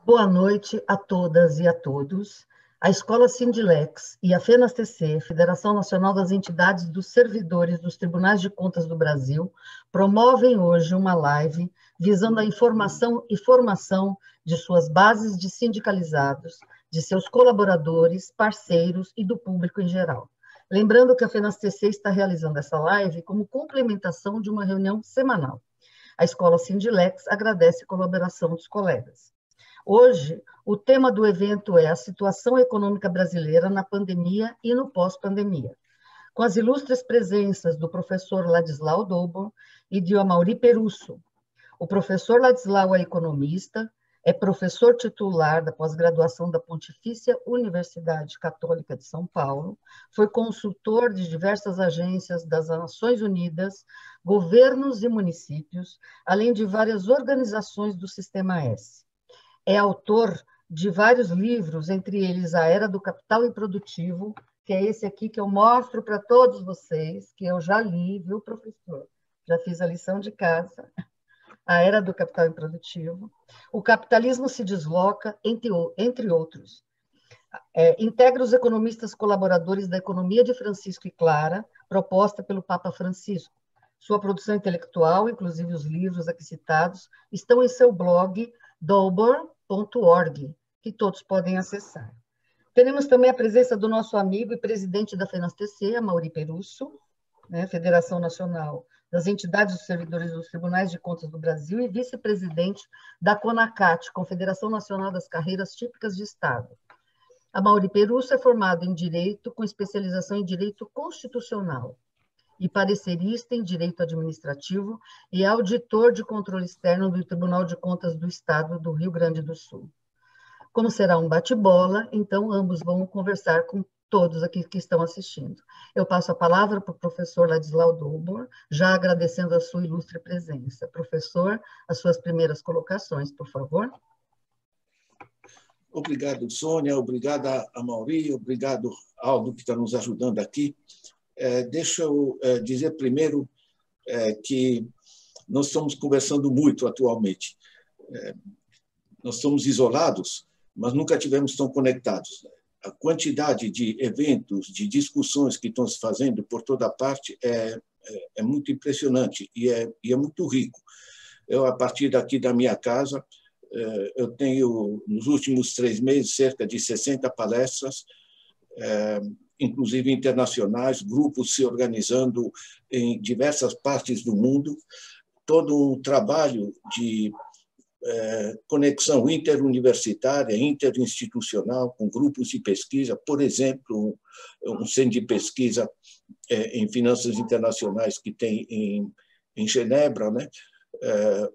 Boa noite a todas e a todos. A Escola Sindilex e a FENAS-TC, Federação Nacional das Entidades dos Servidores dos Tribunais de Contas do Brasil, promovem hoje uma live visando a informação e formação de suas bases de sindicalizados, de seus colaboradores, parceiros e do público em geral. Lembrando que a FENAS-TC está realizando essa live como complementação de uma reunião semanal. A Escola Sindilex agradece a colaboração dos colegas. Hoje, o tema do evento é a situação econômica brasileira na pandemia e no pós-pandemia, com as ilustres presenças do professor Ladislau Dobor e de Amaury Perusso. O professor Ladislau é economista, é professor titular da pós-graduação da Pontifícia Universidade Católica de São Paulo, foi consultor de diversas agências das Nações Unidas, governos e municípios, além de várias organizações do Sistema S. É autor de vários livros, entre eles A Era do Capital Improdutivo, que é esse aqui que eu mostro para todos vocês, que eu já li, viu, professor? Já fiz a lição de casa. A Era do Capital Improdutivo. O Capitalismo se Desloca, entre outros. Integra os economistas colaboradores da Economia de Francisco e Clara, proposta pelo Papa Francisco. Sua produção intelectual, inclusive os livros aqui citados, estão em seu blog dobor.org, que todos podem acessar. Teremos também a presença do nosso amigo e presidente da FENAS-TC, Amaury Perusso, Federação Nacional das Entidades dos Servidores dos Tribunais de Contas do Brasil, e vice-presidente da CONACAT, Confederação Nacional das Carreiras Típicas de Estado. Amaury Perusso é formado em Direito, com especialização em Direito Constitucional, e parecerista em Direito Administrativo e auditor de controle externo do Tribunal de Contas do Estado do Rio Grande do Sul. Como será um bate-bola, então ambos vão conversar com todos aqui que estão assistindo. Eu passo a palavra para o professor Ladislau Dobor, já agradecendo a sua ilustre presença. Professor, as suas primeiras colocações, por favor. Obrigado, Sônia. Obrigado, Amaury. Obrigado, Aldo, que está nos ajudando aqui. Deixa eu dizer primeiro que nós estamos conversando muito atualmente. Nós somos isolados, mas nunca tivemos tão conectados. A quantidade de eventos, de discussões que estão se fazendo por toda parte é muito impressionante e é muito rico. Eu, a partir daqui da minha casa, eu tenho, nos últimos 3 meses, cerca de 60 palestras, inclusive internacionais, grupos se organizando em diversas partes do mundo, todo um trabalho de conexão interuniversitária, interinstitucional, com grupos de pesquisa, por exemplo, um centro de pesquisa em finanças internacionais que tem em Genebra, né?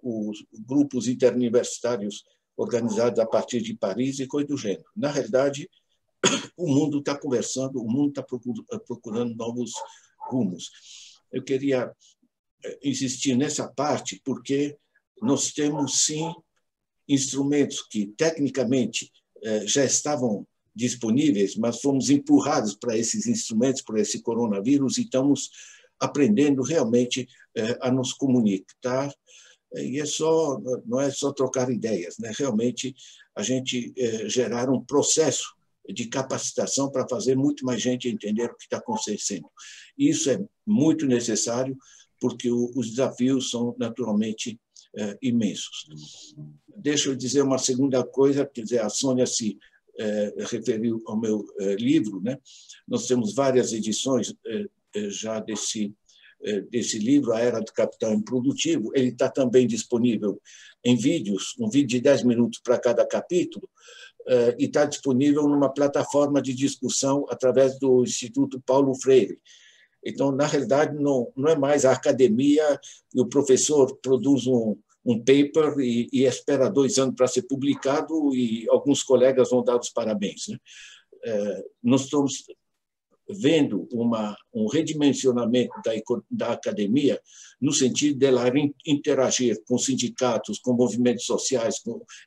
Os grupos interuniversitários organizados a partir de Paris e coisa do gênero. Na realidade, o mundo está conversando, o mundo está procurando novos rumos. Eu queria insistir nessa parte porque nós temos, sim, instrumentos que, tecnicamente, já estavam disponíveis, mas fomos empurrados para esses instrumentos, para esse coronavírus, e estamos aprendendo realmente a nos comunicar. E não é só trocar ideias, né? Realmente, a gente gerar um processo de capacitação para fazer muito mais gente entender o que está acontecendo. Isso é muito necessário, porque os desafios são naturalmente imensos. Deixa eu dizer uma segunda coisa, quer dizer, a Sônia se referiu ao meu livro, né? Nós temos várias edições já desse livro, A Era do Capital Improdutivo. Ele está também disponível em vídeos, um vídeo de 10 minutos para cada capítulo, e está disponível numa plataforma de discussão através do Instituto Paulo Freire. Então, na realidade, não é mais a academia e o professor produz um paper e espera 2 anos para ser publicado e alguns colegas vão dar os parabéns, né? Nós estamos vendo um redimensionamento da academia no sentido dela interagir com sindicatos, com movimentos sociais,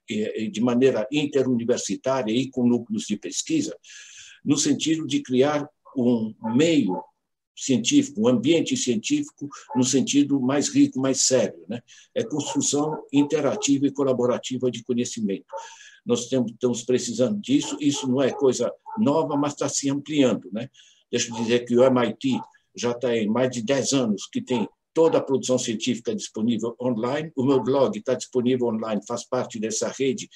de maneira interuniversitária e com núcleos de pesquisa, no sentido de criar um meio científico, um ambiente científico no sentido mais rico, mais sério, né? É construção interativa e colaborativa de conhecimento. nós estamos precisando disso. Isso não é coisa nova, mas está se ampliando, né? Deixa eu dizer que o MIT já está em mais de 10 anos que tem toda a produção científica disponível online. O meu blog está disponível online, faz parte dessa rede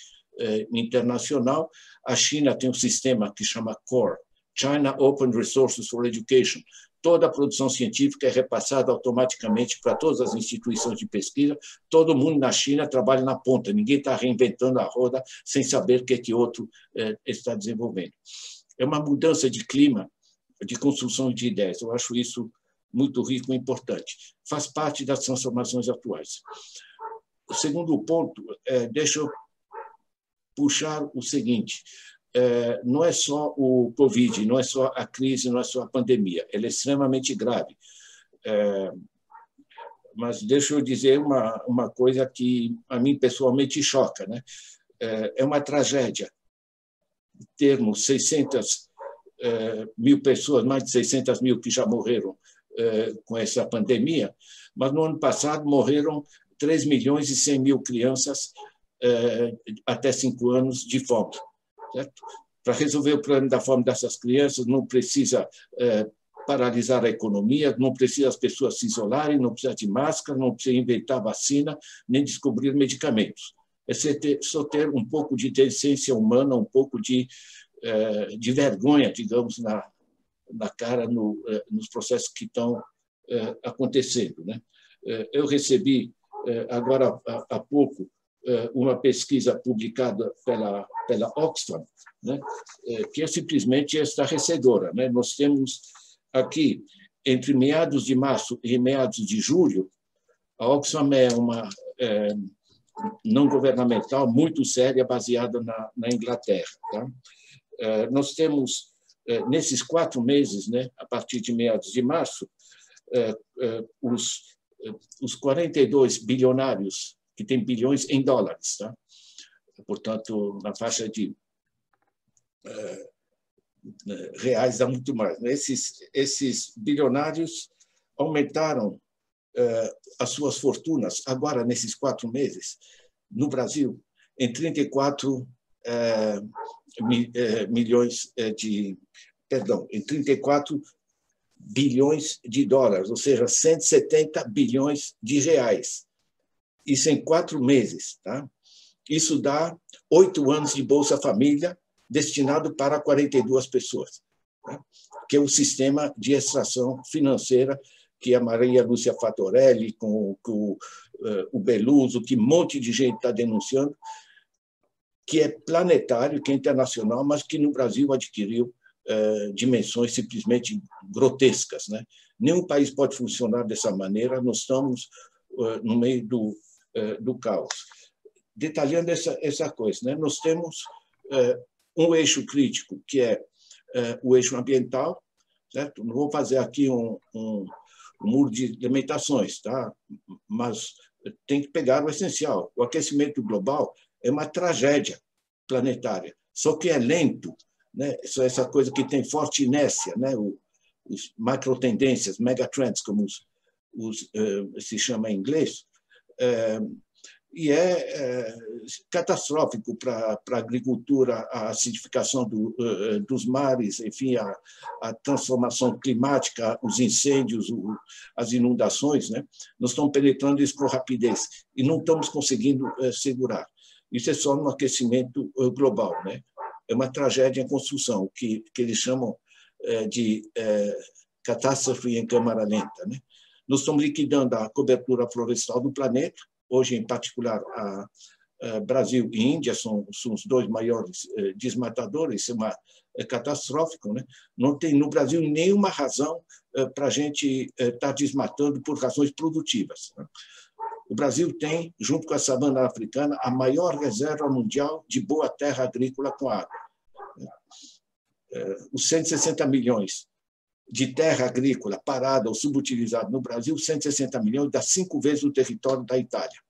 internacional. A China tem um sistema que chama CORE, China Open Resources for Education. Toda a produção científica é repassada automaticamente para todas as instituições de pesquisa. Todo mundo na China trabalha na ponta, ninguém está reinventando a roda sem saber o que outro está desenvolvendo. É uma mudança de clima, de construção de ideias. Eu acho isso muito rico e importante. Faz parte das transformações atuais. O segundo ponto, deixa eu puxar o seguinte: não é só o Covid, não é só a crise, não é só a pandemia, ela é extremamente grave. Mas deixa eu dizer uma coisa que a mim pessoalmente choca, né? É uma tragédia termos 600 mil pessoas, mais de 600 mil que já morreram com essa pandemia, mas no ano passado morreram 3 milhões e 100 mil crianças até 5 anos de fome. Certo? Para resolver o problema da fome dessas crianças, não precisa paralisar a economia, não precisa as pessoas se isolarem, não precisa de máscara, não precisa inventar vacina, nem descobrir medicamentos. É só ter um pouco de decência humana, um pouco de vergonha, digamos, na cara nos processos que estão acontecendo, né? Eu recebi, agora há pouco, uma pesquisa publicada pela Oxfam, né, que é simplesmente estarrecedora, né? Nós temos aqui, entre meados de março e meados de julho, a Oxfam é uma não governamental muito séria, baseada na Inglaterra. Tá? Nós temos, nesses 4 meses, né, a partir de meados de março, os 42 bilionários, que têm bilhões em dólares, tá? Portanto, na faixa de reais dá muito mais. Esses bilionários aumentaram as suas fortunas, agora, nesses 4 meses, no Brasil, em 34 milhões em 34 bilhões de dólares, ou seja, 170 bilhões de reais. Isso em 4 meses. Tá? Isso dá 8 anos de Bolsa Família destinado para 42 pessoas, tá? Que é o sistema de extração financeira que a Maria Lúcia Fatorelli, com o Beluso, que um monte de gente está denunciando, que é planetário, que é internacional, mas que no Brasil adquiriu dimensões simplesmente grotescas, né? Nenhum país pode funcionar dessa maneira, nós estamos no meio do caos. Detalhando essa coisa, né? Nós temos um eixo crítico, que é o eixo ambiental, certo? Não vou fazer aqui um muro de limitações, tá? Mas tem que pegar o essencial. O aquecimento global é uma tragédia planetária, só que é lento, né? Essa coisa que tem forte inércia, né? Os macrotendências, megatrends, como se chama em inglês, e é catastrófico para a agricultura, a acidificação dos mares, enfim, a transformação climática, os incêndios, as inundações, né? Nós estamos penetrando isso com rapidez e não estamos conseguindo segurar. Isso é só no aquecimento global, né? É uma tragédia em construção, que eles chamam de catástrofe em câmara lenta, né? Nós estamos liquidando a cobertura florestal do planeta. Hoje, em particular, Brasil e Índia são os 2 maiores desmatadores, isso é catastrófico, né? Não tem no Brasil nenhuma razão para a gente estar desmatando por razões produtivas, né? O Brasil tem, junto com a savana africana, a maior reserva mundial de boa terra agrícola com água. Os 160 milhões de terra agrícola parada ou subutilizada no Brasil, 160 milhões dá 5 vezes o território da Itália.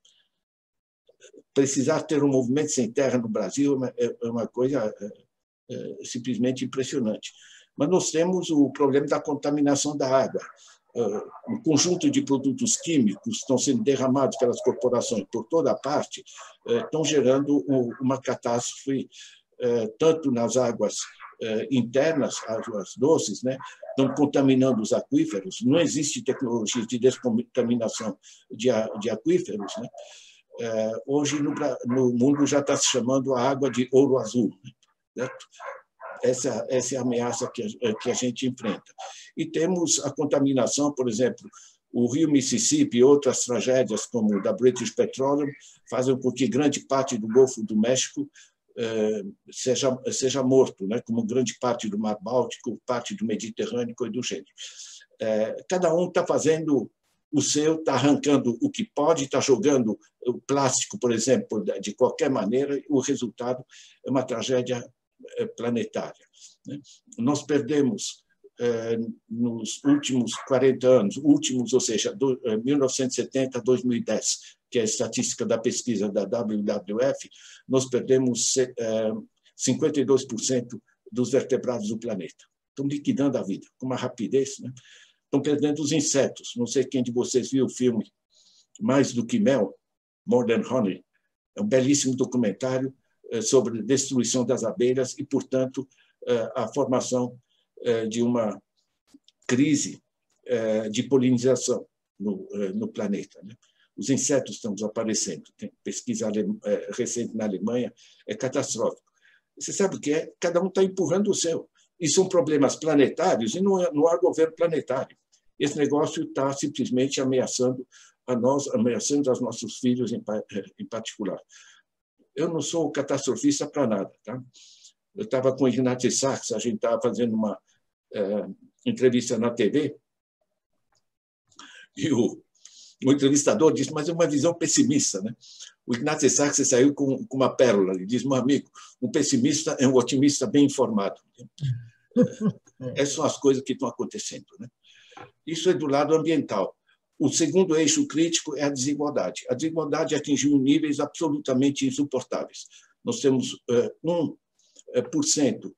Precisar ter um movimento sem terra no Brasil é uma coisa simplesmente impressionante. Mas nós temos o problema da contaminação da água. um conjunto de produtos químicos estão sendo derramados pelas corporações por toda a parte, estão gerando uma catástrofe, tanto nas águas internas, águas doces, né? Estão contaminando os aquíferos. Não existe tecnologia de descontaminação de aquíferos, né? Hoje, no mundo, já está se chamando a água de ouro azul, certo? Essa é a ameaça que a gente enfrenta. E temos a contaminação, por exemplo, o rio Mississippi e outras tragédias, como o da British Petroleum, fazem com que grande parte do Golfo do México seja morto, né? Como grande parte do Mar Báltico, parte do Mediterrâneo e do gênero. Cada um está fazendo o seu, está arrancando o que pode, está jogando o plástico, por exemplo, de qualquer maneira, e o resultado é uma tragédia planetária. Nós perdemos, nos últimos 40 anos, últimos, ou seja, 1970 a 2010, que é a estatística da pesquisa da WWF, nós perdemos 52% dos vertebrados do planeta. Estão liquidando a vida com uma rapidez, né? Estão perdendo os insetos. Não sei quem de vocês viu o filme Mais do que Mel, More Than Honey. É um belíssimo documentário sobre a destruição das abelhas e, portanto, a formação de uma crise de polinização no planeta, né? Os insetos estão desaparecendo. Tem pesquisa recente na Alemanha, é catastrófico. Você sabe o que é? Cada um está empurrando o seu. E são problemas planetários e não há governo planetário. Esse negócio está simplesmente ameaçando a nós, ameaçando aos nossos filhos em particular. Eu não sou catastrofista para nada, tá? Eu estava com o Ignatiy Sachs, a gente estava fazendo uma entrevista na TV, e o entrevistador disse, mas é uma visão pessimista, né? O Ignatiy Sachs saiu com uma pérola, ele diz, meu amigo, um pessimista é um otimista bem informado. Essas são as coisas que estão acontecendo, né? Isso é do lado ambiental. O segundo eixo crítico é a desigualdade. A desigualdade atingiu níveis absolutamente insuportáveis. Nós temos 1%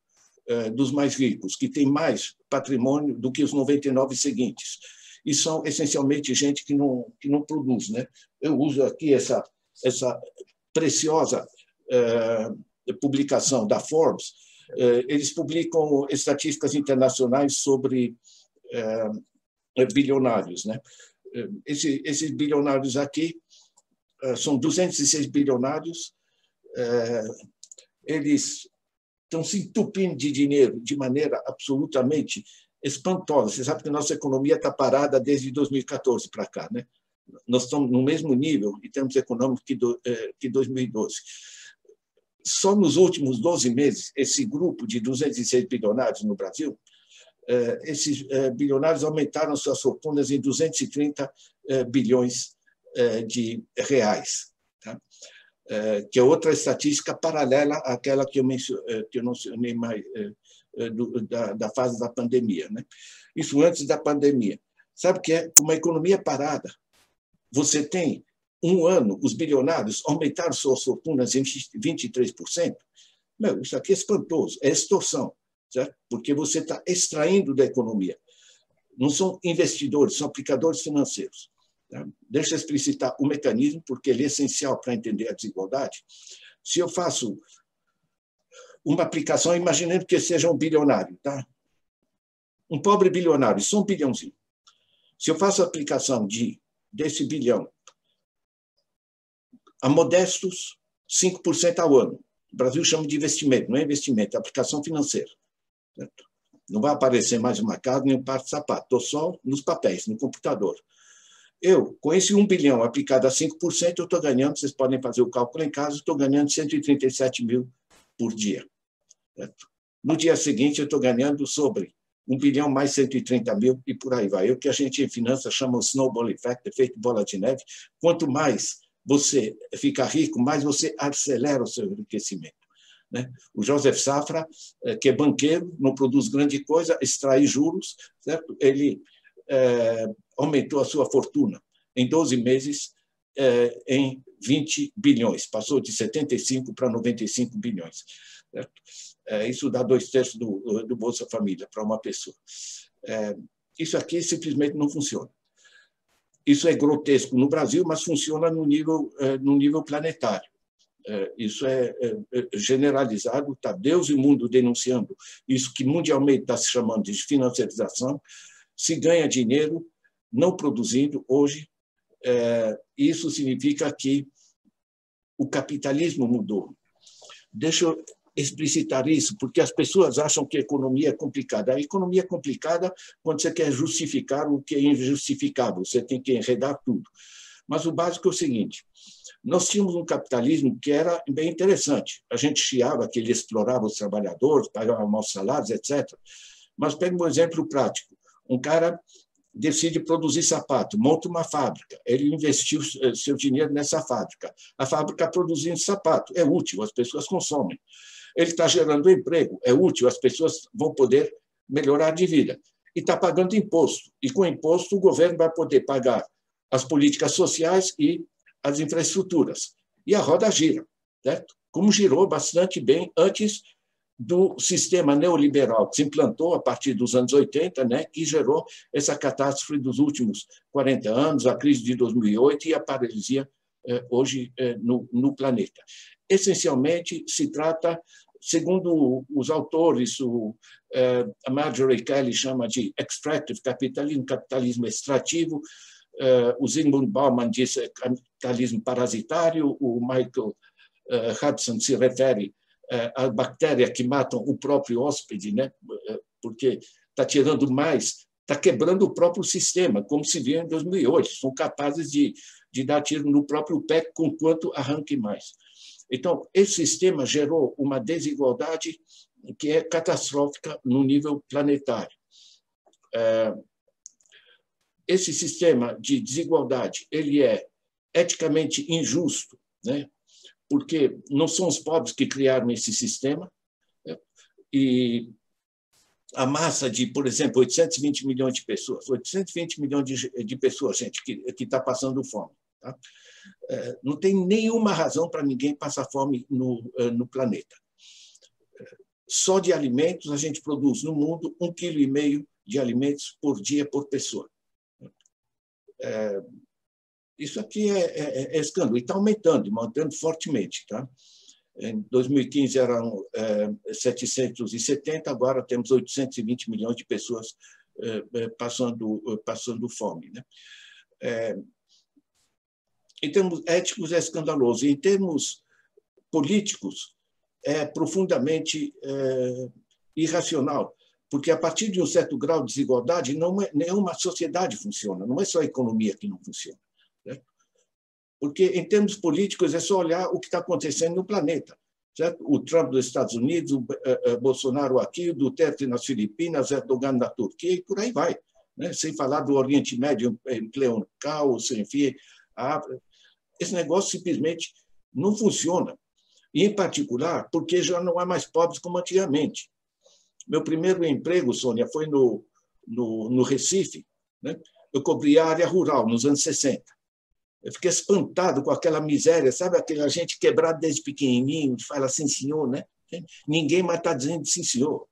dos mais ricos que tem mais patrimônio do que os 99 seguintes. E são essencialmente gente que não produz, né? Eu uso aqui essa preciosa publicação da Forbes. Eles publicam estatísticas internacionais sobre bilionários, né? Esses bilionários aqui são 206 bilionários. Eles estão se entupindo de dinheiro de maneira absolutamente espantosa. Você sabe que a nossa economia está parada desde 2014 para cá, né? Nós estamos no mesmo nível em termos econômicos que 2012. Só nos últimos 12 meses, esse grupo de 206 bilionários no Brasil, esses bilionários aumentaram suas fortunas em 230 bilhões de reais, tá? Que é outra estatística paralela àquela que eu mencionei mais, da fase da pandemia, né? Isso antes da pandemia. Sabe o que é? Com uma economia parada, você tem um ano, os bilionários aumentaram suas fortunas em 23%. Meu, isso aqui é espantoso, é extorsão, certo? Porque você está extraindo da economia. Não são investidores, são aplicadores financeiros. Tá? Deixa eu explicitar o mecanismo, porque ele é essencial para entender a desigualdade. Se eu faço uma aplicação, imaginando que seja um bilionário, tá? Um pobre bilionário, só um bilhãozinho. Se eu faço a aplicação desse bilhão a modestos 5% ao ano, o Brasil chama de investimento, não é investimento, é aplicação financeira. Certo? Não vai aparecer mais uma casa nem um par de sapato, estou só nos papéis, no computador. Eu, com esse 1 bilhão aplicado a 5%, eu estou ganhando, vocês podem fazer o cálculo em casa, estou ganhando 137 mil por dia. Certo? No dia seguinte, eu estou ganhando sobre 1 bilhão mais 130 mil e por aí vai. É o que a gente em finanças chama o snowball effect, efeito bola de neve. Quanto mais você fica rico, mais você acelera o seu enriquecimento, né? O Joseph Safra, que é banqueiro, não produz grande coisa, extrai juros, certo? Ele aumentou a sua fortuna em 12 meses em 20 bilhões, passou de 75 para 95 bilhões. Certo? Isso dá 2/3 do Bolsa Família para uma pessoa. Isso aqui simplesmente não funciona. Isso é grotesco no Brasil, mas funciona no nível planetário. Isso é generalizado, está Deus e o mundo denunciando isso que mundialmente está se chamando de financiarização. Se ganha dinheiro não produzindo hoje, isso significa que o capitalismo mudou. Deixa eu explicitar isso, porque as pessoas acham que a economia é complicada. A economia é complicada quando você quer justificar o que é injustificável, você tem que enredar tudo. Mas o básico é o seguinte: nós tínhamos um capitalismo que era bem interessante. A gente chiava que ele explorava os trabalhadores, pagava maus salários, etc. Mas pega um exemplo prático. Um cara decide produzir sapato, monta uma fábrica, ele investiu seu dinheiro nessa fábrica. A fábrica produzindo sapato é útil, as pessoas consomem. Ele está gerando emprego, é útil, as pessoas vão poder melhorar de vida. E está pagando imposto. E com imposto o governo vai poder pagar as políticas sociais e as infraestruturas. E a roda gira, certo? Como girou bastante bem antes do sistema neoliberal que se implantou a partir dos anos 80, né, que gerou essa catástrofe dos últimos 40 anos, a crise de 2008 e a paralisia hoje no planeta. Essencialmente, se trata, segundo os autores, a Marjorie Kelly chama de extractive capitalismo, capitalismo extrativo, o Zygmunt Bauman diz capitalismo parasitário, o Michael Hudson se refere à bactéria que matam o próprio hóspede, né? Porque está tirando mais, está quebrando o próprio sistema, como se viu em 2008. São capazes de dar tiro no próprio pé com quanto arranque mais. Então, esse sistema gerou uma desigualdade que é catastrófica no nível planetário. Esse sistema de desigualdade ele é eticamente injusto, né? Porque não são os pobres que criaram esse sistema, né? E a massa de, por exemplo, 820 milhões de pessoas, 820 milhões de pessoas, gente, que está passando fome. Tá? Não tem nenhuma razão para ninguém passar fome no planeta. Só de alimentos a gente produz no mundo 1,5 kg de alimentos por dia por pessoa. Isso aqui é escândalo, e está aumentando fortemente. Tá? Em 2015 eram 770, agora temos 820 milhões de pessoas passando fome. Né? Em termos éticos, é escandaloso. Em termos políticos, é profundamente irracional, porque a partir de um certo grau de desigualdade, nenhuma sociedade funciona, não é só a economia que não funciona. Certo? Porque, em termos políticos, é só olhar o que está acontecendo no planeta. Certo? O Trump dos Estados Unidos, o Bolsonaro aqui, o Duterte nas Filipinas, Erdogan na Turquia, e por aí vai. Né? Sem falar do Oriente Médio em pleno caos, enfim. Esse negócio simplesmente não funciona. E, em particular, porque já não há mais pobres como antigamente. Meu primeiro emprego, Sônia, foi no Recife. Né? Eu cobri a área rural, nos anos 60. Eu fiquei espantado com aquela miséria, sabe? Aquela gente quebrada desde pequenininho, fala sim, senhor, né? Ninguém mais está dizendo sim, senhor.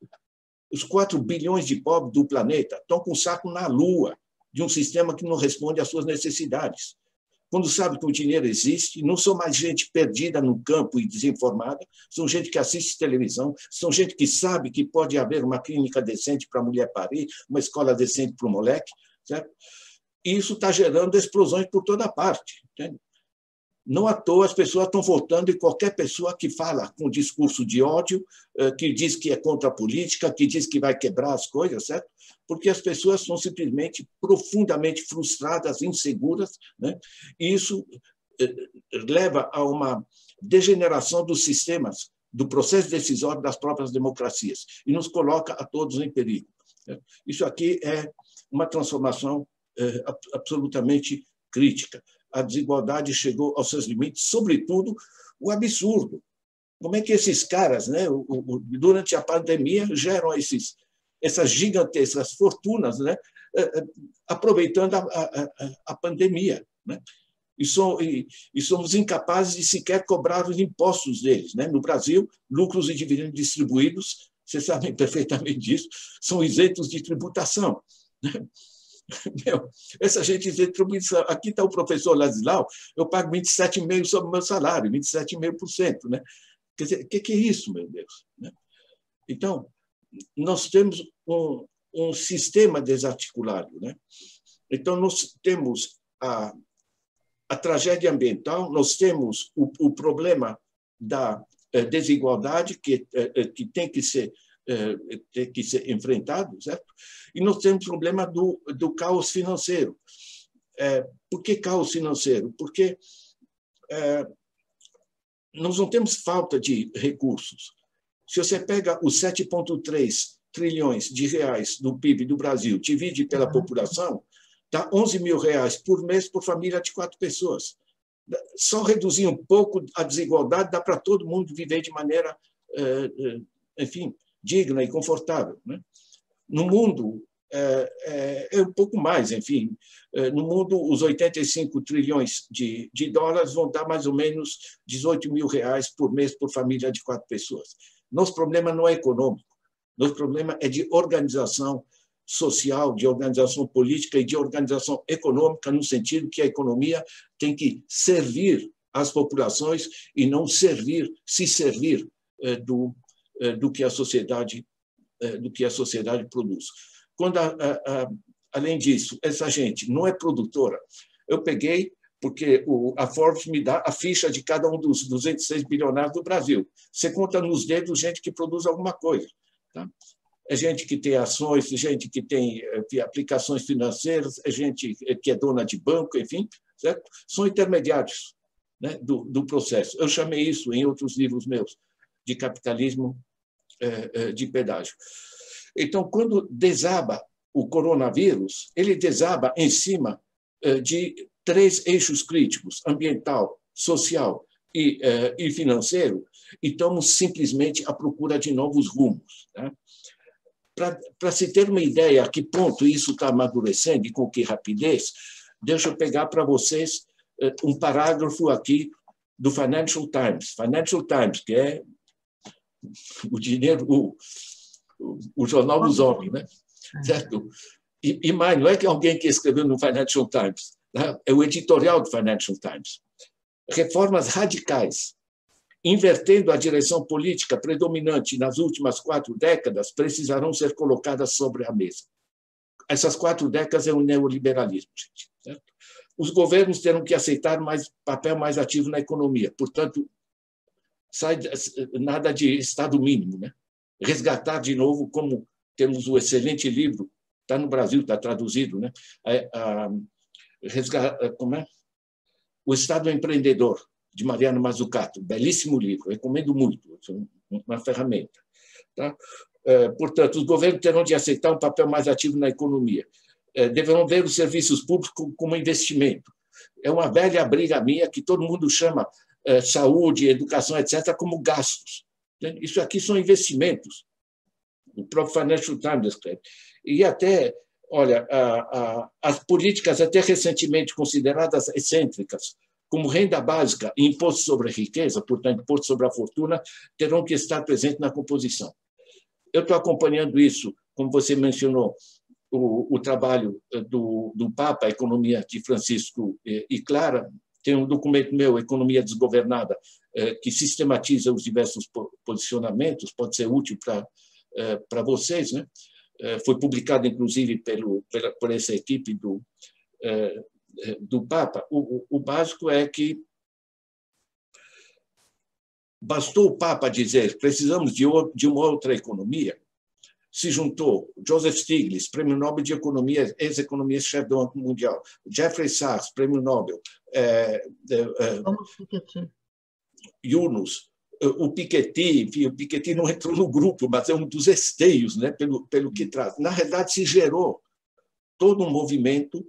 Os 4 bilhões de pobres do planeta estão com o saco na lua de um sistema que não responde às suas necessidades. Quando sabe que o dinheiro existe, não são mais gente perdida no campo e desinformada, são gente que assiste televisão, são gente que sabe que pode haver uma clínica decente para a mulher parir, uma escola decente para o moleque, certo? E isso está gerando explosões por toda parte. Entende? Não à toa as pessoas estão votando em qualquer pessoa que fala com discurso de ódio, que diz que é contra a política, que diz que vai quebrar as coisas, certo? Porque as pessoas são simplesmente profundamente frustradas, inseguras, né? E isso leva a uma degeneração dos sistemas, do processo decisório das próprias democracias, e nos coloca a todos em perigo. Certo? Isso aqui é uma transformação absolutamente crítica. A desigualdade chegou aos seus limites, sobretudo o absurdo. Como é que esses caras, né, durante a pandemia, geram essas gigantescas fortunas, né, aproveitando a pandemia, né? E somos incapazes de sequer cobrar os impostos deles. Né? No Brasil, lucros e dividendos distribuídos, vocês sabem perfeitamente disso, são isentos de tributação. Meu, essa gente retribui, aqui está o professor Ladislau, eu pago 27,5% sobre o meu salário, 27,5%. Né? Quer dizer, o que é isso, meu Deus? Né? Então, nós temos um sistema desarticulado. Né? Então, nós temos a tragédia ambiental, nós temos o problema da desigualdade que tem que ser enfrentado, certo? E nós temos o problema do caos financeiro. Por que caos financeiro? Porque nós não temos falta de recursos. Se você pega os 7,3 trilhões de reais do PIB do Brasil, divide pela população, dá 11 mil reais por mês por família de 4 pessoas. Só reduzir um pouco a desigualdade dá para todo mundo viver de maneira, enfim, digna e confortável. Né? No mundo, é um pouco mais, enfim. No mundo, os 85 trilhões de dólares vão dar mais ou menos 18 mil reais por mês por família de 4 pessoas. Nosso problema não é econômico, nosso problema é de organização social, de organização política e de organização econômica, no sentido que a economia tem que servir às populações e não se servir do que a sociedade produz. Quando, além disso, essa gente não é produtora, eu peguei, porque a Forbes me dá a ficha de cada um dos 206 bilionários do Brasil. Você conta nos dedos gente que produz alguma coisa. Tá? É gente que tem ações, gente que tem aplicações financeiras, é gente que é dona de banco, enfim, certo? São intermediários, né, do processo. Eu chamei isso, em outros livros meus, de capitalismo de pedágio. Então, quando desaba o coronavírus, ele desaba em cima de 3 eixos críticos, ambiental, social e financeiro, e estamos simplesmente à procura de novos rumos. Né? Para se ter uma ideia a que ponto isso está amadurecendo e com que rapidez, deixa eu pegar para vocês um parágrafo aqui do Financial Times. Financial Times, que é o dinheiro, o jornal dos homens, né? Certo? E mais, não é que alguém que escreveu no Financial Times, né? É o editorial do Financial Times. Reformas radicais, invertendo a direção política predominante nas últimas 4 décadas, precisarão ser colocadas sobre a mesa. Essas 4 décadas é o neoliberalismo, gente, certo? Os governos terão que aceitar papel mais ativo na economia, portanto, nada de Estado mínimo, né? Resgatar de novo, como temos o excelente livro, está no Brasil, está traduzido, né? Como é? O Estado Empreendedor, de Mariano Mazzucato, belíssimo livro, recomendo muito, uma ferramenta. Tá? Portanto, os governos terão de aceitar um papel mais ativo na economia, deverão ver os serviços públicos como investimento. É uma velha briga minha que todo mundo chama saúde, educação, etc., como gastos. Isso aqui são investimentos. O próprio Financial Times escreve. E até, olha, as políticas até recentemente consideradas excêntricas, como renda básica e imposto sobre a riqueza, portanto, imposto sobre a fortuna, terão que estar presentes na composição. Eu estou acompanhando isso, como você mencionou, o trabalho do Papa, a Economia de Francisco e Clara. Tem um documento meu, Economia Desgovernada, que sistematiza os diversos posicionamentos, pode ser útil para vocês, né? Foi publicado, inclusive, por essa equipe do Papa. O básico é que bastou o Papa dizer precisamos de uma outra economia, se juntou Joseph Stiglitz, Prêmio Nobel de Economia, ex-economista-chefe do Banco Mundial, Jeffrey Sachs, Prêmio Nobel, Yunus, o Piketty, enfim, o Piketty não entrou no grupo, mas é um dos esteios, né, pelo que traz. Na realidade, se gerou todo um movimento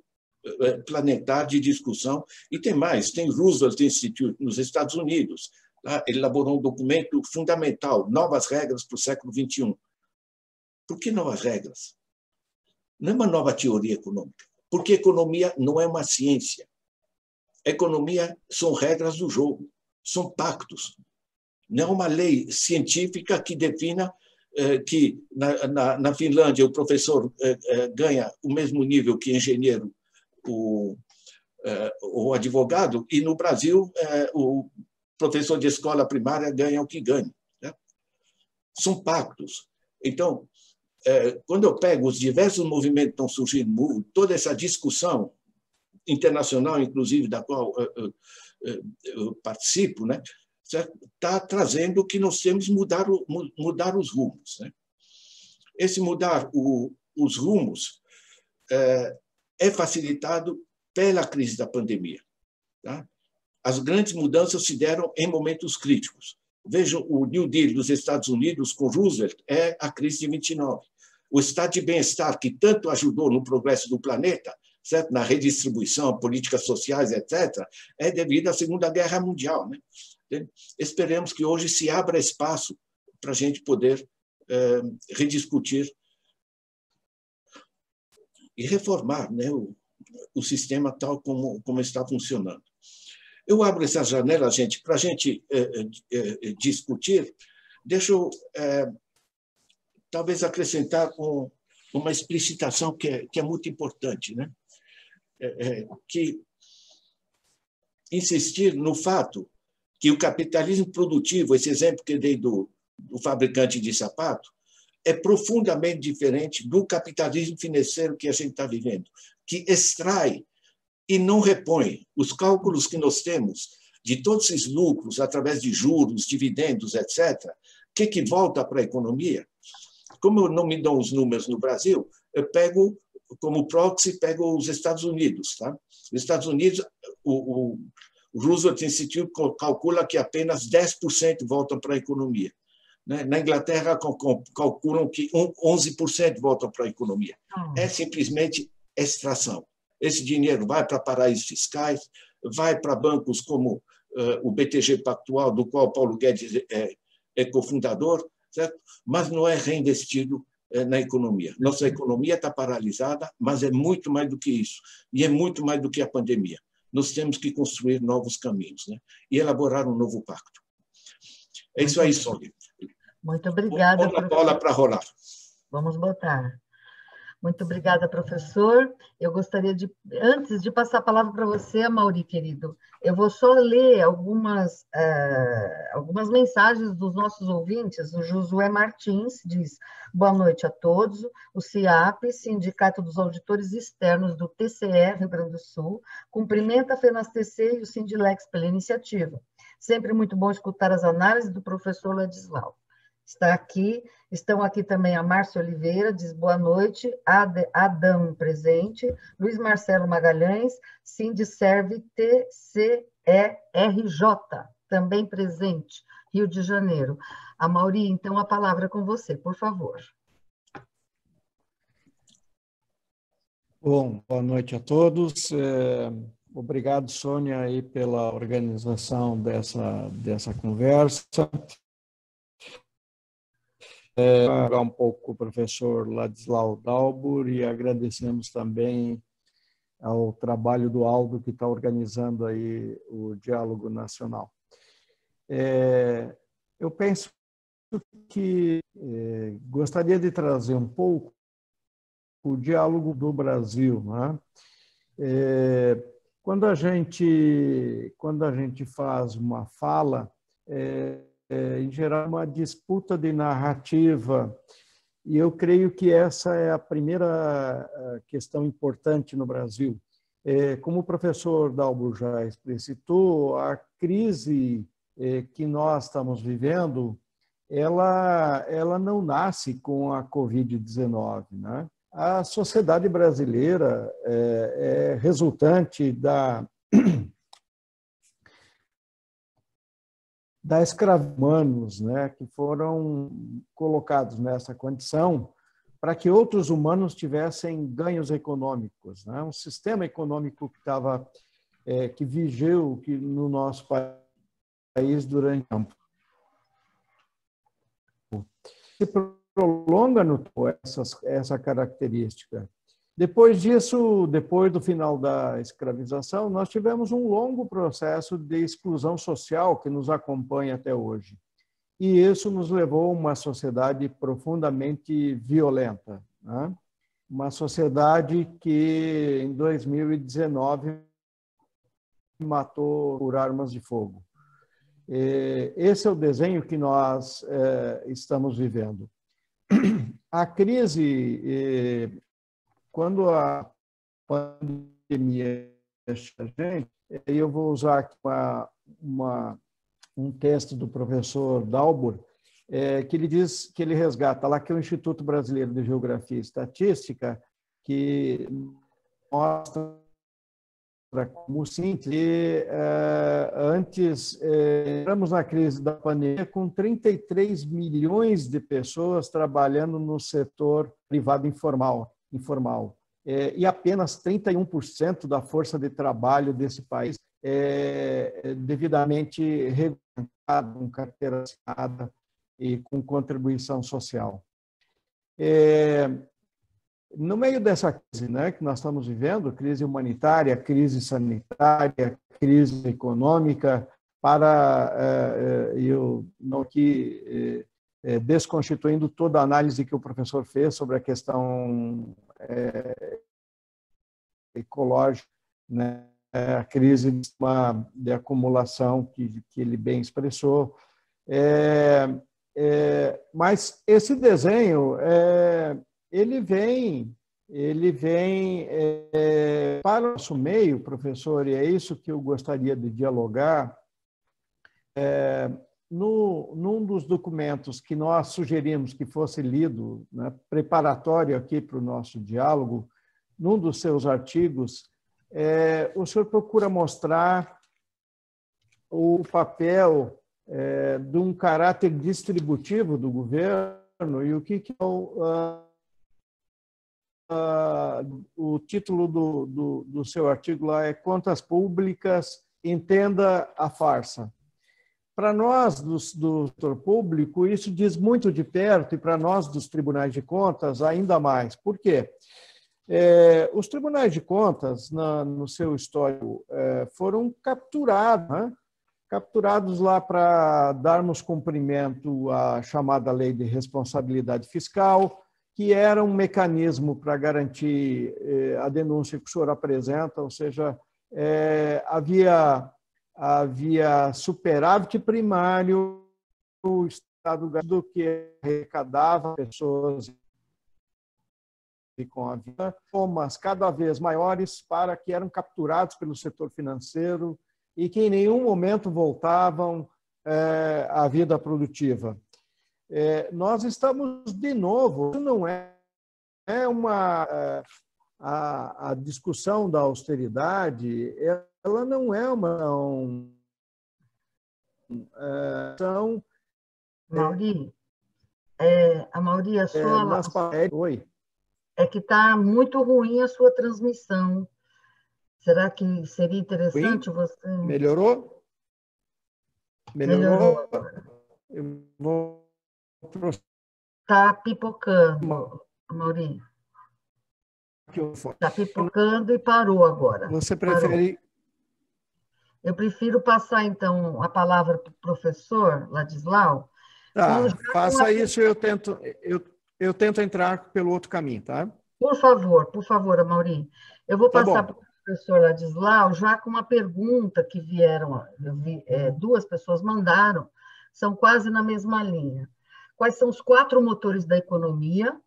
planetário de discussão, e tem mais, tem Roosevelt Institute nos Estados Unidos, tá? Ele elaborou um documento fundamental, Novas Regras para o século XXI. Por que novas regras? Não é uma nova teoria econômica, porque economia não é uma ciência. Economia são regras do jogo, são pactos. Não é uma lei científica que defina que na Finlândia o professor ganha o mesmo nível que engenheiro, o advogado, e no Brasil o professor de escola primária ganha o que ganha, né? São pactos. Então, quando eu pego os diversos movimentos que estão surgindo, toda essa discussão internacional, inclusive, da qual eu participo, né, está trazendo que nós temos que mudar os rumos, né? Esse mudar os rumos é facilitado pela crise da pandemia, tá? As grandes mudanças se deram em momentos críticos. Vejam, o New Deal dos Estados Unidos com Roosevelt é a crise de 29. O estado de bem-estar, que tanto ajudou no progresso do planeta, certo? Na redistribuição, políticas sociais, etc., é devido à Segunda Guerra Mundial, né? Esperemos que hoje se abra espaço para a gente poder rediscutir e reformar, né, o sistema tal como está funcionando. Eu abro essa janela, gente, para a gente discutir. Deixa eu talvez acrescentar uma explicitação que é muito importante, né? Que insistir no fato que o capitalismo produtivo, esse exemplo que eu dei do fabricante de sapato, é profundamente diferente do capitalismo financeiro que a gente está vivendo, que extrai e não repõe. Os cálculos que nós temos de todos esses lucros, através de juros, dividendos, etc., o que volta para a economia? Como eu não me dão os números no Brasil, eu pego, como proxy, pego os Estados Unidos. Tá? Os Estados Unidos, o Roosevelt Institute calcula que apenas 10% voltam para a economia. Na Inglaterra, calculam que 11% voltam para a economia. É simplesmente extração. Esse dinheiro vai para paraísos fiscais, vai para bancos como o BTG Pactual, do qual Paulo Guedes é cofundador, certo? Mas não é reinvestido na economia. Nossa economia está paralisada, mas é muito mais do que isso. E é muito mais do que a pandemia. Nós temos que construir novos caminhos, né? E elaborar um novo pacto. É isso aí, Sônia. Muito obrigada. Põe a bola para rolar. Vamos botar. Muito obrigada, professor. Eu gostaria de, antes de passar a palavra para você, Amaury, querido, eu vou só ler algumas mensagens dos nossos ouvintes. O Josué Martins diz: boa noite a todos. O CIAP, Sindicato dos Auditores Externos do TCE, Rio Grande do Sul, cumprimenta a FENAS-TC e o Sindilex pela iniciativa. Sempre muito bom escutar as análises do professor Ladislau. Estão aqui também a Márcia Oliveira, diz boa noite, Adão presente, Luiz Marcelo Magalhães, Sindiserve TCERJ, também presente, Rio de Janeiro. Amaury, então a palavra é com você, por favor. Bom, boa noite a todos. Obrigado, Sônia, aí, pela organização dessa conversa. Falar um pouco com o professor Ladislau Dalbur e agradecemos também ao trabalho do Aldo, que está organizando aí o Diálogo Nacional. Eu penso que gostaria de trazer um pouco o diálogo do Brasil, né? Quando a gente faz uma fala, em geral, uma disputa de narrativa, e eu creio que essa é a primeira questão importante no Brasil. Como o professor Dalbur já explicitou, a crise que nós estamos vivendo, ela não nasce com a Covid-19, né? A sociedade brasileira é resultante da escravidão, humanos, né, que foram colocados nessa condição para que outros humanos tivessem ganhos econômicos, né? Um sistema econômico que vigeu no nosso país durante tempo. Se prolonga no essa característica. Depois disso, depois do final da escravização, nós tivemos um longo processo de exclusão social que nos acompanha até hoje. e isso nos levou a uma sociedade profundamente violenta, né? Uma sociedade que, em 2019, matou por armas de fogo. Esse é o desenho que nós estamos vivendo. A crise, quando a pandemia chega a gente, eu vou usar aqui um texto do professor Dalbor, que ele diz, que ele resgata lá, que é o Instituto Brasileiro de Geografia e Estatística, que mostra como simples, antes entramos na crise da pandemia com 33 milhões de pessoas trabalhando no setor privado informal. E apenas 31% da força de trabalho desse país é devidamente regulamentada, com carteira assinada e com contribuição social. No meio dessa crise, né, que nós estamos vivendo, crise humanitária, crise sanitária, crise econômica, eu não aqui desconstituindo toda a análise que o professor fez sobre a questão ecológica, né, a crise de acumulação que ele bem expressou. Mas esse desenho ele vem para o nosso meio, professor, e é isso que eu gostaria de dialogar. Num dos documentos que nós sugerimos que fosse lido, né, preparatório aqui para o nosso diálogo, num dos seus artigos, o senhor procura mostrar o papel de um caráter distributivo do governo e o que é o título do seu artigo lá é Contas Públicas, entenda a farsa. Para nós, do setor público, isso diz muito de perto, e para nós, dos tribunais de contas, ainda mais. Por quê? Os tribunais de contas, no seu histórico, foram capturados, né? Capturados lá para darmos cumprimento à chamada Lei de Responsabilidade Fiscal, que era um mecanismo para garantir a denúncia que o senhor apresenta, ou seja, havia superávit primário, o Estado do que arrecadava pessoas com a vida, somas cada vez maiores para que eram capturados pelo setor financeiro e que em nenhum momento voltavam à vida produtiva. Nós estamos, de novo, não é a discussão da austeridade, ela não é uma Mauri, a sua... Oi. É que está muito ruim a sua transmissão. Será que seria interessante você... Melhorou? Melhorou. Eu vou... Está pipocando, Mauri. Está pipocando e parou agora. Você prefere... Parou. Eu prefiro passar, então, a palavra para o professor Ladislau. Tá, faça isso e eu tento entrar pelo outro caminho, tá? Por favor, Amaury. Eu vou passar para o professor Ladislau já com uma pergunta que vieram, duas pessoas mandaram, são quase na mesma linha. Quais são os 4 motores da economia?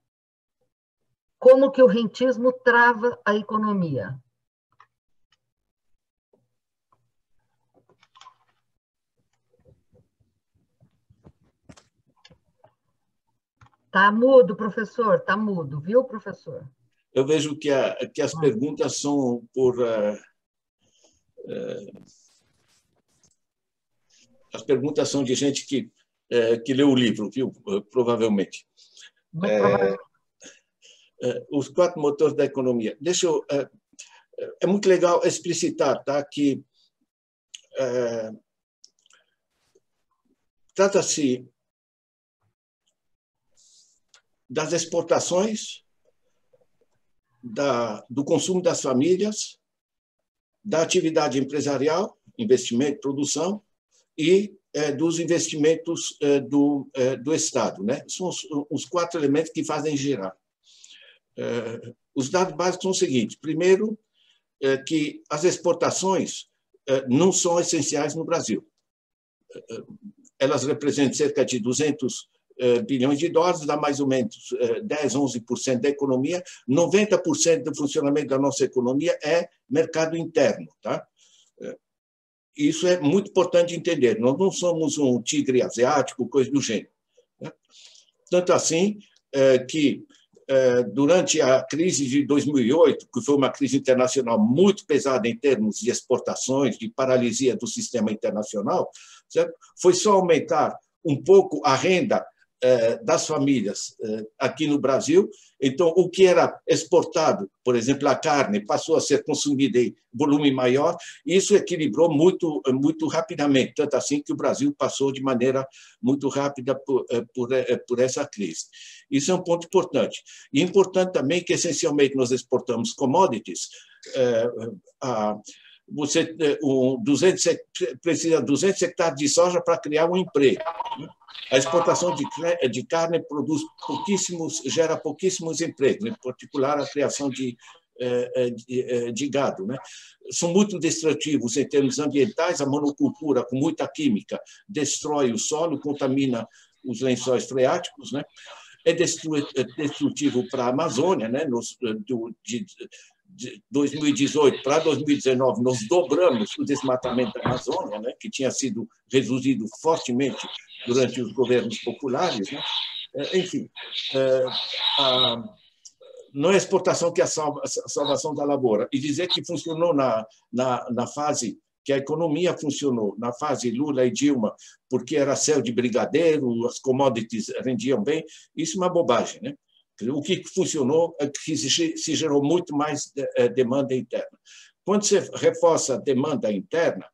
Como que o rentismo trava a economia? Está mudo, professor, está mudo, viu, professor? Eu vejo que as perguntas são as perguntas são de gente que leu o livro, viu? Provavelmente. Os 4 motores da economia. É muito legal explicitar, tá, que trata-se das exportações, do consumo das famílias, da atividade empresarial, investimento, produção, e dos investimentos do Estado, né? São os 4 elementos que fazem girar. Os dados básicos são os seguintes. Primeiro, que as exportações não são essenciais no Brasil. Elas representam cerca de 200 bilhões de dólares, dá mais ou menos 10, 11% da economia. 90% do funcionamento da nossa economia é mercado interno, tá? Isso é muito importante entender. Nós não somos um tigre asiático, coisa do gênero, né? Tanto assim que, durante a crise de 2008, que foi uma crise internacional muito pesada em termos de exportações, de paralisia do sistema internacional, certo? Foi só aumentar um pouco a renda das famílias aqui no Brasil. Então, o que era exportado, por exemplo, a carne, passou a ser consumida em volume maior, e isso equilibrou muito, muito rapidamente, tanto assim que o Brasil passou de maneira muito rápida por essa crise. Isso é um ponto importante. E importante também que, essencialmente, nós exportamos commodities. Você precisa de 200 hectares de soja para criar um emprego. A exportação de carne gera pouquíssimos empregos, em particular a criação de gado, né? São muito destrutivos em termos ambientais. A monocultura, com muita química, destrói o solo, contamina os lençóis freáticos, né? É destrutivo para a Amazônia, né? De 2018 para 2019, nós dobramos o desmatamento da Amazônia, né, que tinha sido reduzido fortemente durante os governos populares, né? Enfim, não é a exportação que é a salvação da lavoura. E dizer que funcionou na fase que a economia funcionou, na fase Lula e Dilma, porque era céu de brigadeiro, as commodities rendiam bem, isso é uma bobagem, né? O que funcionou é que se gerou muito mais demanda interna. Quando você reforça a demanda interna,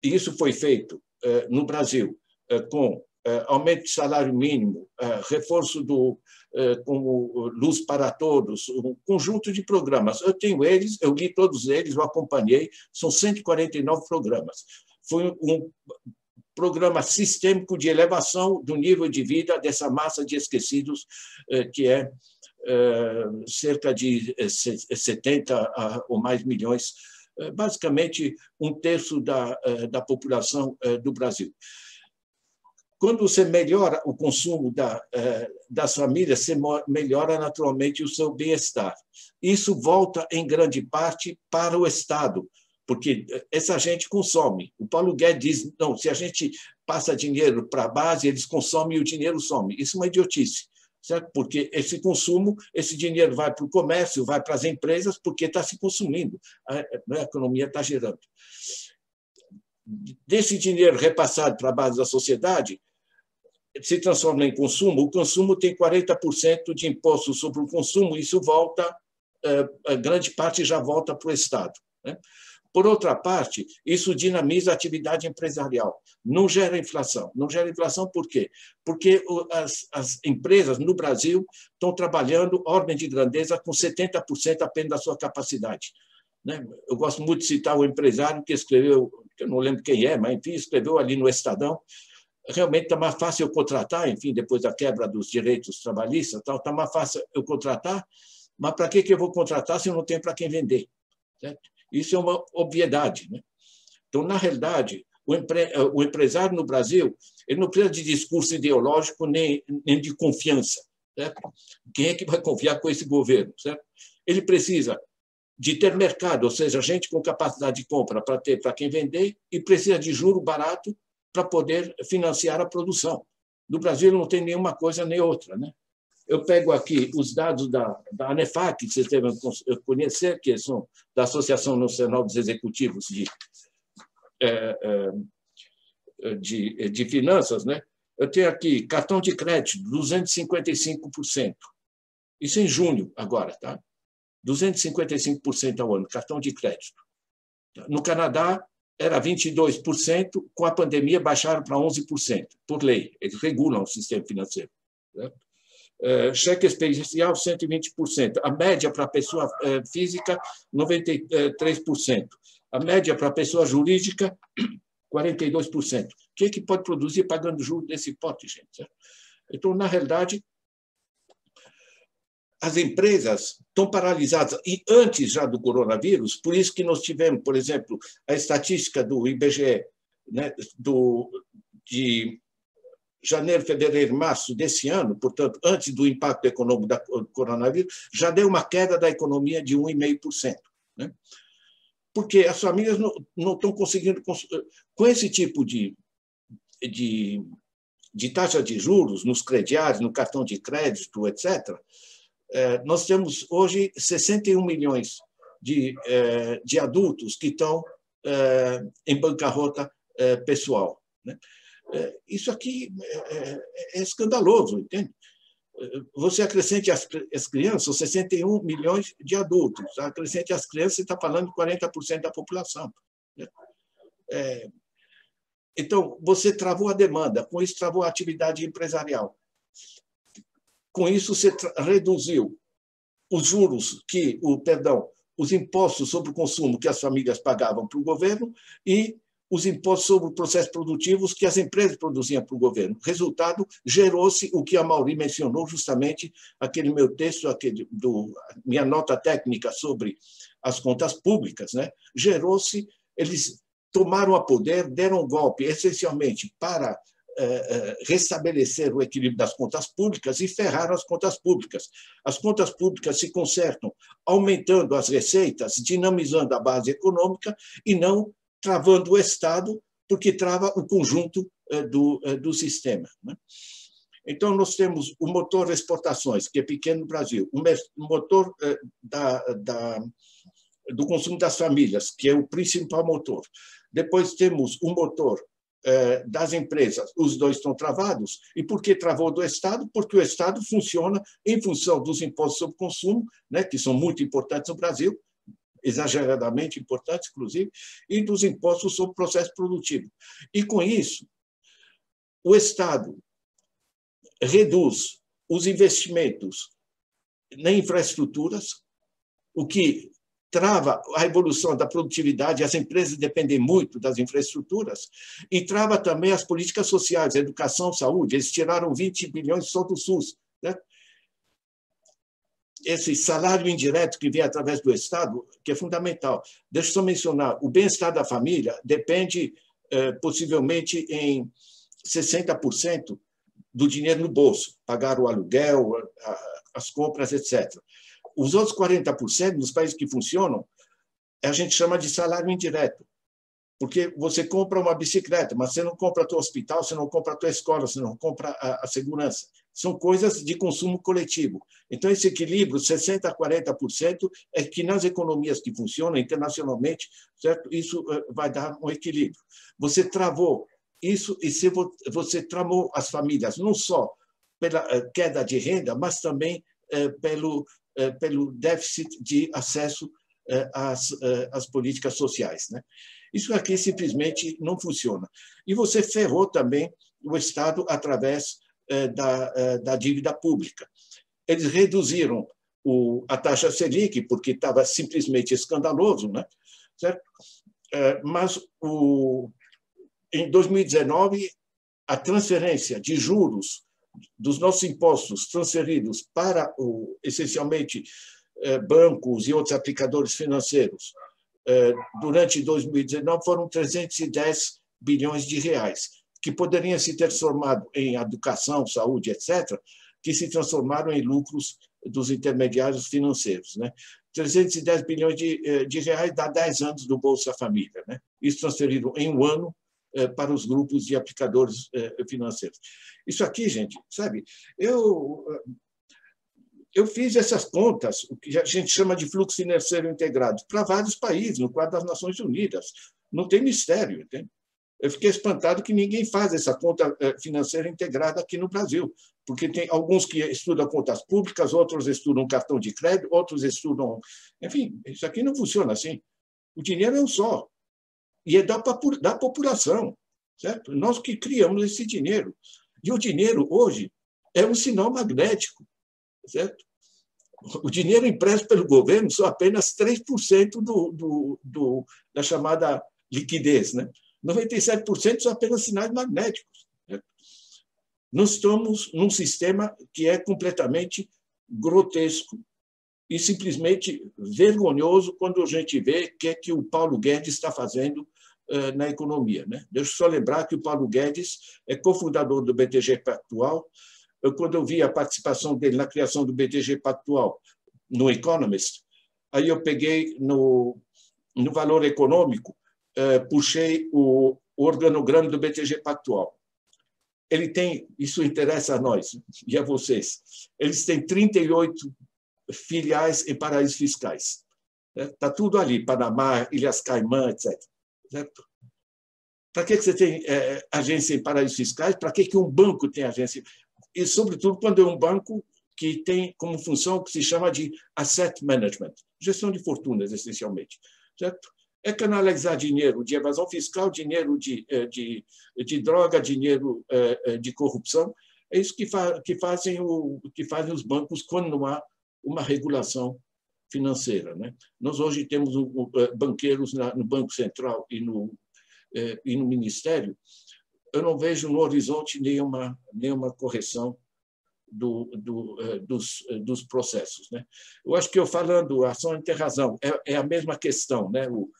e isso foi feito no Brasil com aumento de salário mínimo, reforço com Luz para Todos, um conjunto de programas. Eu tenho eles, eu li todos eles, eu acompanhei, são 149 programas. Foi um programa sistêmico de elevação do nível de vida dessa massa de esquecidos, que é cerca de 70 ou mais milhões, basicamente 1/3 da população do Brasil. Quando você melhora o consumo das famílias, você melhora naturalmente o seu bem-estar. Isso volta, em grande parte, para o Estado, porque essa gente consome. O Paulo Guedes diz, não, se a gente passa dinheiro para a base, eles consomem e o dinheiro some. Isso é uma idiotice, certo? Porque esse consumo, esse dinheiro vai para o comércio, vai para as empresas, porque está se consumindo, a economia está gerando. Desse dinheiro repassado para a base da sociedade, se transforma em consumo. O consumo tem 40% de imposto sobre o consumo, isso volta, a grande parte já volta para o Estado, né? Por outra parte, isso dinamiza a atividade empresarial, não gera inflação. Não gera inflação por quê? Porque as empresas no Brasil estão trabalhando ordem de grandeza com 70% apenas da sua capacidade, né? Eu gosto muito de citar o empresário que escreveu, eu não lembro quem é, mas enfim, escreveu ali no Estadão, realmente está mais fácil eu contratar, enfim, depois da quebra dos direitos trabalhistas, está mais fácil eu contratar, mas para que eu vou contratar se eu não tenho para quem vender? Certo? Isso é uma obviedade, né? Então, na realidade, o empresário no Brasil, ele não precisa de discurso ideológico nem de confiança, certo? Quem é que vai confiar com esse governo, certo? Ele precisa de ter mercado, ou seja, gente com capacidade de compra para ter para quem vender, e precisa de juro barato para poder financiar a produção. No Brasil não tem nenhuma coisa nem outra, né? Eu pego aqui os dados da ANEFAC, que vocês devem conhecer, que são da Associação Nacional dos Executivos de Finanças, né? Eu tenho aqui cartão de crédito, 255%. Isso em junho, agora, tá? 255% ao ano, cartão de crédito. No Canadá, era 22%, com a pandemia baixaram para 11%, por lei. Eles regulam o sistema financeiro, certo? Cheque especial, 120%. A média para a pessoa física, 93%. A média para a pessoa jurídica, 42%. que pode produzir pagando juros desse porte, gente? Certo? Então, na realidade, as empresas estão paralisadas. E antes já do coronavírus, por isso que nós tivemos, por exemplo, a estatística do IBGE, né, de janeiro, fevereiro, março desse ano, portanto, antes do impacto econômico do coronavírus, já deu uma queda da economia de 1,5%. Né? Porque as famílias não estão conseguindo, com esse tipo de taxa de juros nos crediários, no cartão de crédito, etc., nós temos hoje 61 milhões de adultos que estão em bancarrota pessoal. Né? Isso aqui é escandaloso, entende? Você acrescente as crianças, 61 milhões de adultos. Acrescente as crianças, você está falando de 40% da população. Né? Então, você travou a demanda, com isso travou a atividade empresarial. Com isso, você reduziu os juros os impostos sobre o consumo que as famílias pagavam para o governo e os impostos sobre os processos produtivos que as empresas produziam para o governo. Resultado, gerou-se o que a Mauri mencionou, justamente aquele meu texto, minha nota técnica sobre as contas públicas, né? Gerou-se, eles tomaram a poder, deram um golpe essencialmente para restabelecer o equilíbrio das contas públicas e ferraram as contas públicas. As contas públicas se consertam aumentando as receitas, dinamizando a base econômica e não travando o Estado, porque trava o conjunto do sistema. Né? Então, nós temos o motor de exportações, que é pequeno no Brasil, o motor do consumo das famílias, que é o principal motor. Depois temos o motor das empresas, os dois estão travados. E por que travou do Estado? Porque o Estado funciona em função dos impostos sobre consumo, né, que são muito importantes no Brasil, exageradamente importantes, inclusive, e dos impostos sobre o processo produtivo. E, com isso, o Estado reduz os investimentos em infraestruturas, o que trava a evolução da produtividade, as empresas dependem muito das infraestruturas, e trava também as políticas sociais, educação, saúde. Eles tiraram 20 bilhões só do SUS. Né? Esse salário indireto que vem através do Estado, que é fundamental. Deixa eu só mencionar, o bem-estar da família depende, possivelmente, em 60% do dinheiro no bolso, pagar o aluguel, as compras, etc. Os outros 40%, nos países que funcionam, a gente chama de salário indireto, porque você compra uma bicicleta, mas você não compra o teu hospital, você não compra a tua escola, você não compra a segurança. São coisas de consumo coletivo. Então, esse equilíbrio, 60% a 40%, é que nas economias que funcionam internacionalmente, certo? Isso vai dar um equilíbrio. Você travou isso e você tramou as famílias, não só pela queda de renda, mas também pelo déficit de acesso às políticas sociais. Né? Isso aqui simplesmente não funciona. E você ferrou também o Estado através da dívida pública. Eles reduziram a taxa Selic, porque estava simplesmente escandaloso, né? Certo? Mas, em 2019, a transferência de juros dos nossos impostos transferidos para, essencialmente, bancos e outros aplicadores financeiros, durante 2019, foram 310 bilhões de reais, que poderiam se ter transformado em educação, saúde, etc., que se transformaram em lucros dos intermediários financeiros. Né? 310 bilhões de reais dá 10 anos do Bolsa Família. Né? Isso transferido em um ano para os grupos de aplicadores financeiros. Isso aqui, gente, sabe, eu fiz essas contas, o que a gente chama de fluxo financeiro integrado, para vários países, no quadro das Nações Unidas. Não tem mistério, entende? Eu fiquei espantado que ninguém faz essa conta financeira integrada aqui no Brasil, porque tem alguns que estudam contas públicas, outros estudam cartão de crédito, outros estudam... Enfim, isso aqui não funciona assim. O dinheiro é um só. E é da população, certo? Nós que criamos esse dinheiro. E o dinheiro, hoje, é um sinal magnético, certo? O dinheiro impresso pelo governo são apenas 3% da chamada liquidez, né? 97% são apenas sinais magnéticos. Nós estamos num sistema que é completamente grotesco e simplesmente vergonhoso quando a gente vê o que é que o Paulo Guedes está fazendo na economia. Deixa eu só lembrar que o Paulo Guedes é cofundador do BTG Pactual. Quando eu vi a participação dele na criação do BTG Pactual no Economist, aí eu peguei no Valor Econômico, puxei o organograma do BTG Pactual. Ele tem, isso interessa a nós e a vocês, eles têm 38 filiais em paraísos fiscais. Está tudo ali, Panamá, Ilhas Caimã, etc. Certo? Para que você tem agência em paraísos fiscais? Para que um banco tem agência? E, sobretudo, quando é um banco que tem como função o que se chama de asset management, gestão de fortunas, essencialmente. Certo? É canalizar dinheiro de evasão fiscal, dinheiro de droga, dinheiro de corrupção. É isso que fazem os bancos quando não há uma regulação financeira. Nós hoje temos banqueiros no Banco Central e no Ministério. Eu não vejo no horizonte nenhuma correção dos processos. Eu acho que eu falando, a Sônia tem razão, é a mesma questão,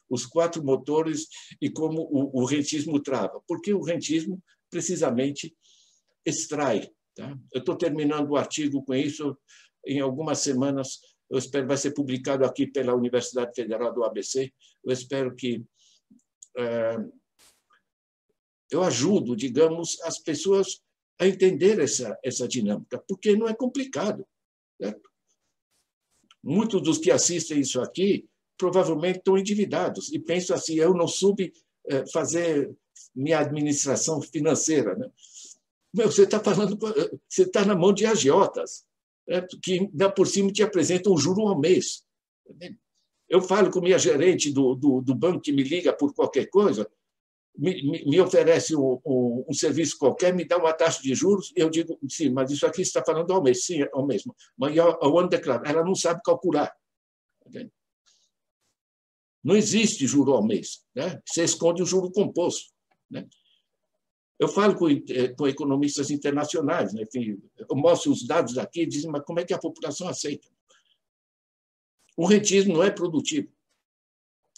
os 4 motores e como o rentismo trava, porque o rentismo precisamente extrai. Tá? Eu estou terminando o artigo com isso, em algumas semanas, eu espero vai ser publicado aqui pela Universidade Federal do ABC, eu espero que eu ajudo, digamos, as pessoas a entender essa dinâmica, porque não é complicado. Certo? Muitos dos que assistem isso aqui provavelmente estão endividados e pensam assim, eu não soube fazer minha administração financeira. Você está falando, você está na mão de agiotas, certo? Que ainda por cima te apresentam um juro ao mês. Eu falo com minha gerente do banco que me liga por qualquer coisa, me oferece um serviço qualquer, me dá uma taxa de juros, eu digo, sim, mas isso aqui você está falando ao mês, sim, ao mês. Mas ao ano declarado, ela não sabe calcular. Não existe juro ao mês. Você esconde o juro composto. Eu falo com economistas internacionais, enfim, eu mostro os dados aqui e dizem, mas como é que a população aceita? O rentismo não é produtivo.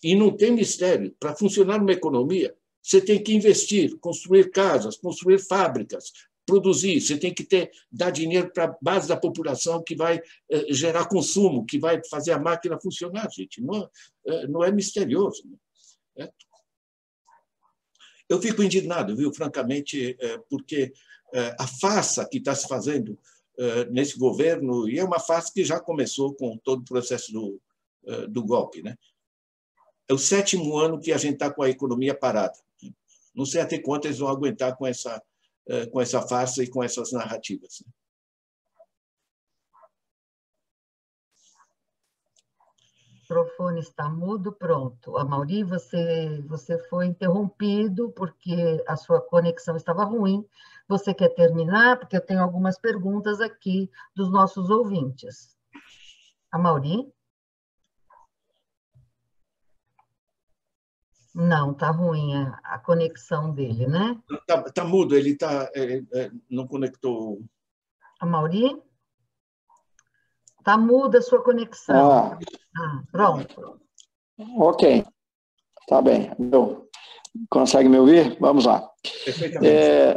E não tem mistério. Para funcionar uma economia, você tem que investir, construir casas, construir fábricas, produzir. Você tem que dar dinheiro para a base da população que vai gerar consumo, que vai fazer a máquina funcionar, gente. Não é misterioso. Eu fico indignado, viu, francamente, porque a farsa que está se fazendo nesse governo, e é uma farsa que já começou com todo o processo do golpe. É o 7º ano que a gente está com a economia parada. Não sei até quanto eles vão aguentar com essa farsa e com essas narrativas. O microfone está mudo, pronto. Amaury, você foi interrompido porque a sua conexão estava ruim. Você quer terminar? Porque eu tenho algumas perguntas aqui dos nossos ouvintes. Amaury? Não, está ruim a conexão dele, né? Tá mudo, ele não conectou. Amaury? Está muda a sua conexão. Pronto. Ok, está bem. Consegue me ouvir? Vamos lá.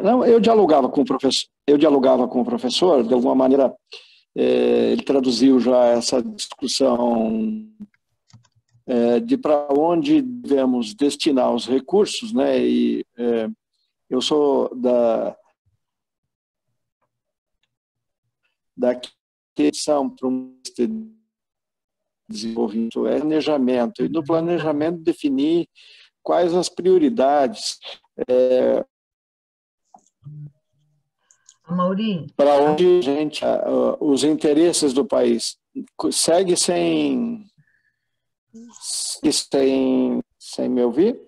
Não, eu dialogava com o professor, de alguma maneira, ele traduziu já essa discussão de para onde devemos destinar os recursos, E eu sou da questão para um desenvolvimento é planejamento, e no planejamento definir quais as prioridades Amaury, para onde os interesses do país segue sem me ouvir?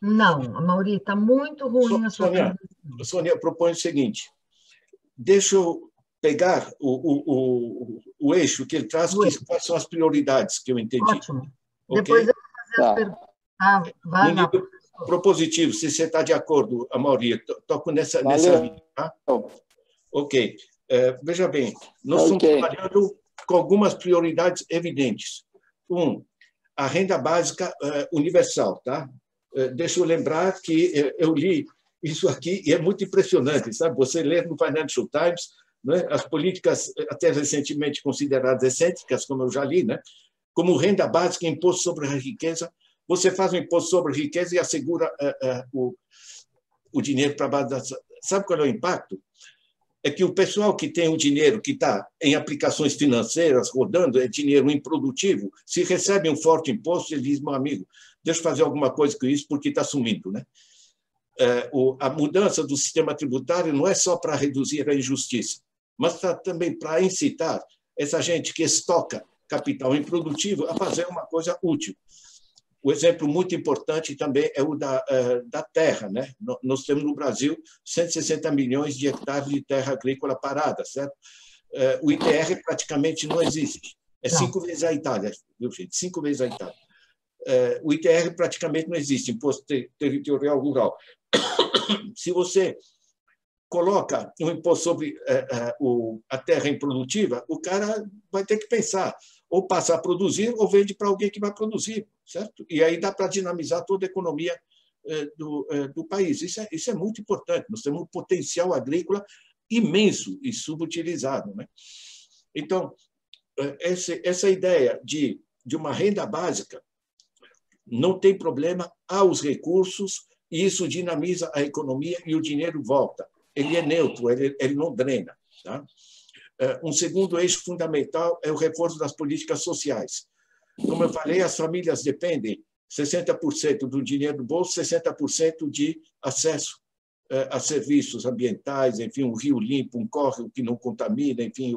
Não, Amaury, está muito ruim a sua transmissão. Sônia, eu proponho o seguinte, deixa eu pegar o eixo que ele traz, quais são as prioridades que eu entendi. Ótimo. Okay? Depois eu vou fazer as perguntas. Vai lá. propositivo, se você está de acordo, Amaury, toco nessa linha. Tá? Ok. Veja bem, nós estamos trabalhando com algumas prioridades evidentes. A renda básica universal. Tá? Deixa eu lembrar que eu li isso aqui e é muito impressionante. Sabe? Você lê no Financial Times, né, as políticas até recentemente consideradas excêntricas, como eu já li, né, como renda básica, imposto sobre a riqueza. Você faz um imposto sobre a riqueza e assegura o dinheiro para a base da... Sabe qual é o impacto? É que o pessoal que tem o dinheiro que está em aplicações financeiras rodando, é dinheiro improdutivo, se recebe um forte imposto, ele diz, meu amigo, deixa eu fazer alguma coisa com isso porque está sumindo. Né? A mudança do sistema tributário não é só para reduzir a injustiça, mas também para incitar essa gente que estoca capital improdutivo a fazer uma coisa útil. O exemplo muito importante também é o da terra. Né? Nós temos no Brasil 160 milhões de hectares de terra agrícola parada. Certo? O ITR praticamente não existe. É 5 vezes a Itália, viu, gente? 5 vezes a Itália. O ITR praticamente não existe, Imposto Territorial Rural. Se você coloca um imposto sobre a terra improdutiva, o cara vai ter que pensar, ou passa a produzir ou vende para alguém que vai produzir, certo? E aí dá para dinamizar toda a economia do país. Isso é muito importante. Nós temos um potencial agrícola imenso e subutilizado. Né? Então, essa ideia de uma renda básica não tem problema, há os recursos e isso dinamiza a economia e o dinheiro volta. Ele é neutro, ele não drena. Tá? Um segundo eixo fundamental é o reforço das políticas sociais. Como eu falei, as famílias dependem 60% do dinheiro do bolso, 60% de acesso a serviços ambientais, enfim, um rio limpo, um córrego que não contamina, enfim,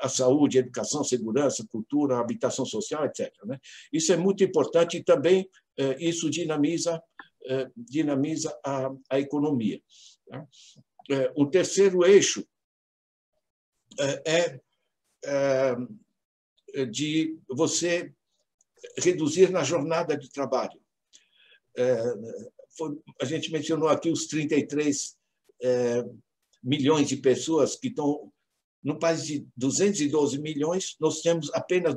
a saúde, a educação, segurança, cultura, habitação social, etc. Né? Isso é muito importante e também isso dinamiza a economia. Tá? O terceiro eixo é de você reduzir na jornada de trabalho. A gente mencionou aqui os 33 milhões de pessoas que estão... No país de 212 milhões, nós temos apenas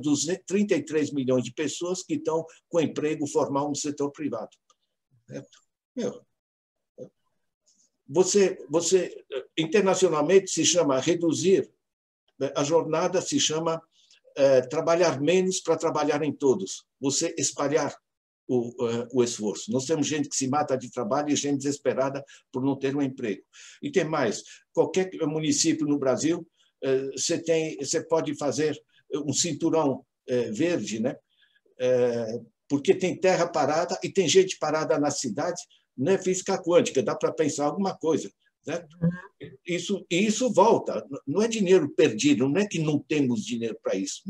33 milhões de pessoas que estão com emprego formal no setor privado. Você internacionalmente se chama reduzir a jornada, se chama trabalhar menos para trabalhar em todos. Você espalhar o esforço. Nós temos gente que se mata de trabalho e gente desesperada por não ter um emprego. E tem mais. Qualquer município no Brasil, você pode fazer um cinturão verde, né? Porque tem terra parada e tem gente parada na cidade. Não é física quântica, dá para pensar alguma coisa. Certo? Isso volta, não é dinheiro perdido, não é que não temos dinheiro para isso.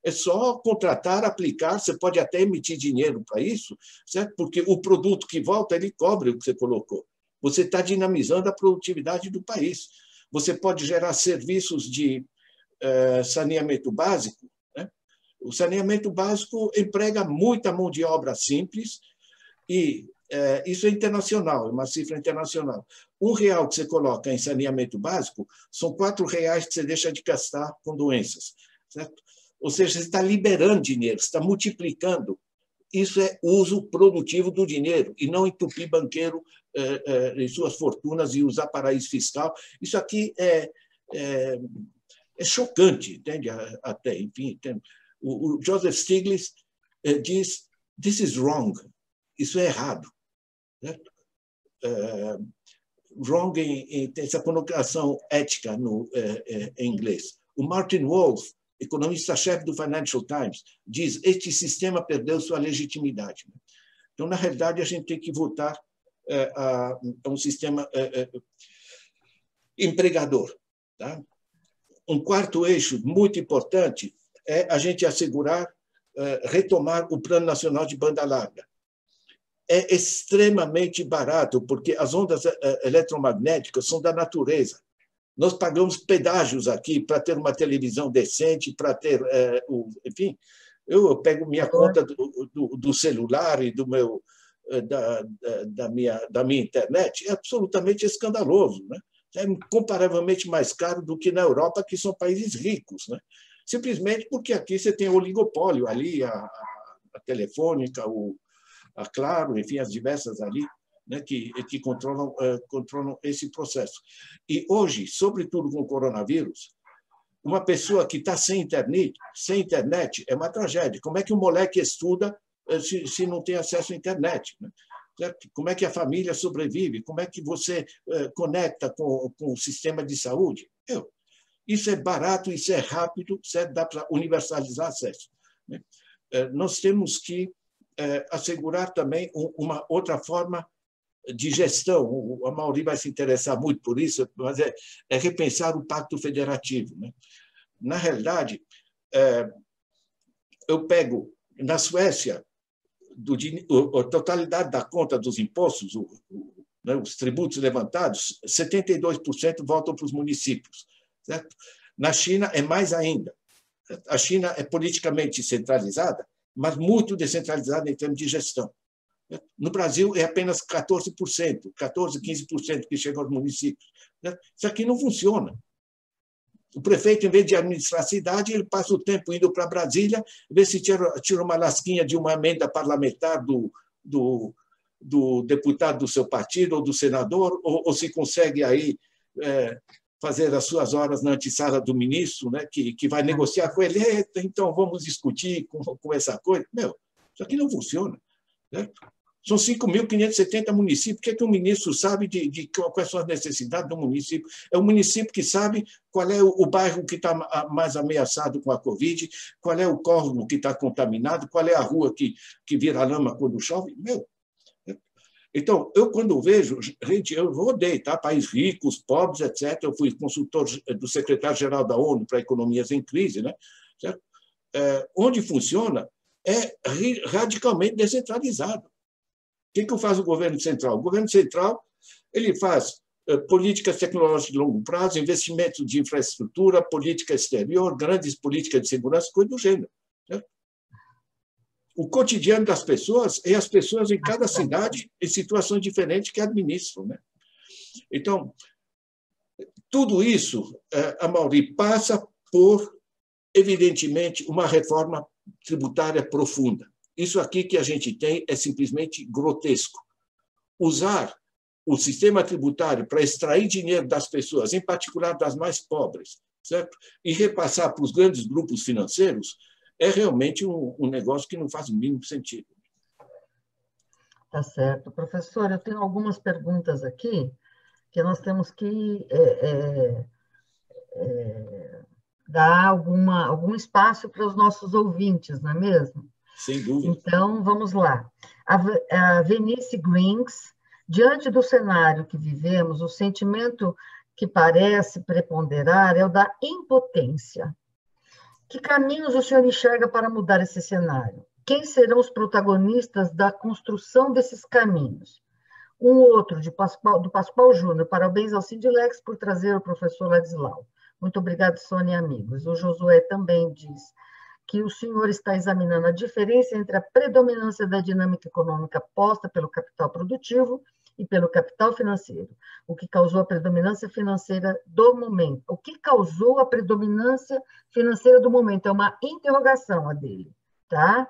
É só contratar, aplicar, você pode até emitir dinheiro para isso, certo? Porque o produto que volta, ele cobre o que você colocou. Você está dinamizando a produtividade do país. Você pode gerar serviços de saneamento básico. Né? O saneamento básico emprega muita mão de obra simples e isso é internacional, é uma cifra internacional. R$1 que você coloca em saneamento básico são R$4 que você deixa de gastar com doenças. Certo? Ou seja, você está liberando dinheiro, você está multiplicando. Isso é uso produtivo do dinheiro e não entupir banqueiro em suas fortunas e usar paraíso fiscal. Isso aqui é chocante, entende? Até, enfim, o Joseph Stiglitz diz: "This is wrong." Isso é errado. Certo? Wrong tem essa conotação ética em inglês. O Martin Wolf, economista-chefe do Financial Times, diz: este sistema perdeu sua legitimidade. Então, na realidade, a gente tem que voltar a um sistema empregador. Tá? Um quarto eixo muito importante é a gente assegurar, retomar o Plano Nacional de Banda Larga. É extremamente barato, porque as ondas eletromagnéticas são da natureza. Nós pagamos pedágios aqui para ter uma televisão decente, para ter... enfim, eu pego minha conta do celular e do meu da minha internet é absolutamente escandaloso, né? É comparavelmente mais caro do que na Europa, que são países ricos, né? Simplesmente porque aqui você tem oligopólio, ali a Telefônica, a Claro, enfim, as diversas ali, né, que controlam esse processo. E hoje, sobretudo com o coronavírus, uma pessoa que está sem internet é uma tragédia. Como é que um moleque estuda se não tem acesso à internet, né? Como é que a família sobrevive? Como é que você conecta com o sistema de saúde? Isso é barato, isso é rápido, dá para universalizar acesso, né? Nós temos que assegurar também uma outra forma de gestão. O Amaury vai se interessar muito por isso, mas é repensar o pacto federativo, né? Na realidade, eu pego, na Suécia, a totalidade da conta dos impostos, né, os tributos levantados, 72% voltam para os municípios, certo? Na China é mais ainda. A China é politicamente centralizada, mas muito descentralizada em termos de gestão. No Brasil é apenas 14%, 15% que chega aos municípios. Isso aqui não funciona. O prefeito, em vez de administrar a cidade, ele passa o tempo indo para Brasília, ver se tira uma lasquinha de uma emenda parlamentar do deputado do seu partido ou do senador, ou se consegue aí fazer as suas horas na antessala do ministro, né, que vai negociar com ele. Então, vamos discutir com essa coisa. Isso aqui não funciona, certo? São 5.570 municípios. O que um ministro sabe de quais são as necessidades do município? É o município que sabe qual é o bairro que está mais ameaçado com a Covid, qual é o córrego que está contaminado, qual é a rua que vira lama quando chove. Então, eu, quando vejo, gente, eu rodei, tá? Países ricos, pobres, etc. Eu fui consultor do secretário-geral da ONU para Economias em Crise, né? Certo? Onde funciona é radicalmente descentralizado. O que faz o governo central? O governo central ele faz políticas tecnológicas de longo prazo, investimentos de infraestrutura, política exterior, grandes políticas de segurança, coisa do gênero, certo? O cotidiano das pessoas é as pessoas em cada cidade, em situações diferentes, que administram, né? Então, tudo isso, Amaury, passa por, evidentemente, uma reforma tributária profunda. Isso aqui que a gente tem é simplesmente grotesco. Usar o sistema tributário para extrair dinheiro das pessoas, em particular das mais pobres, certo? E repassar para os grandes grupos financeiros, é realmente um negócio que não faz o mínimo sentido. Tá certo. Professor, eu tenho algumas perguntas aqui que nós temos que dar algum espaço para os nossos ouvintes, não é mesmo? Sem dúvida. Então, vamos lá. A Venice Grings, diante do cenário que vivemos, o sentimento que parece preponderar é o da impotência. Que caminhos o senhor enxerga para mudar esse cenário? Quem serão os protagonistas da construção desses caminhos? Um outro, do Pascoal Júnior, parabéns ao Sindilex por trazer o professor Ladislau. Muito obrigado, Sônia e amigos. O Josué também diz que o senhor está examinando a diferença entre a predominância da dinâmica econômica posta pelo capital produtivo e pelo capital financeiro, o que causou a predominância financeira do momento. O que causou a predominância financeira do momento? É uma interrogação a dele, tá?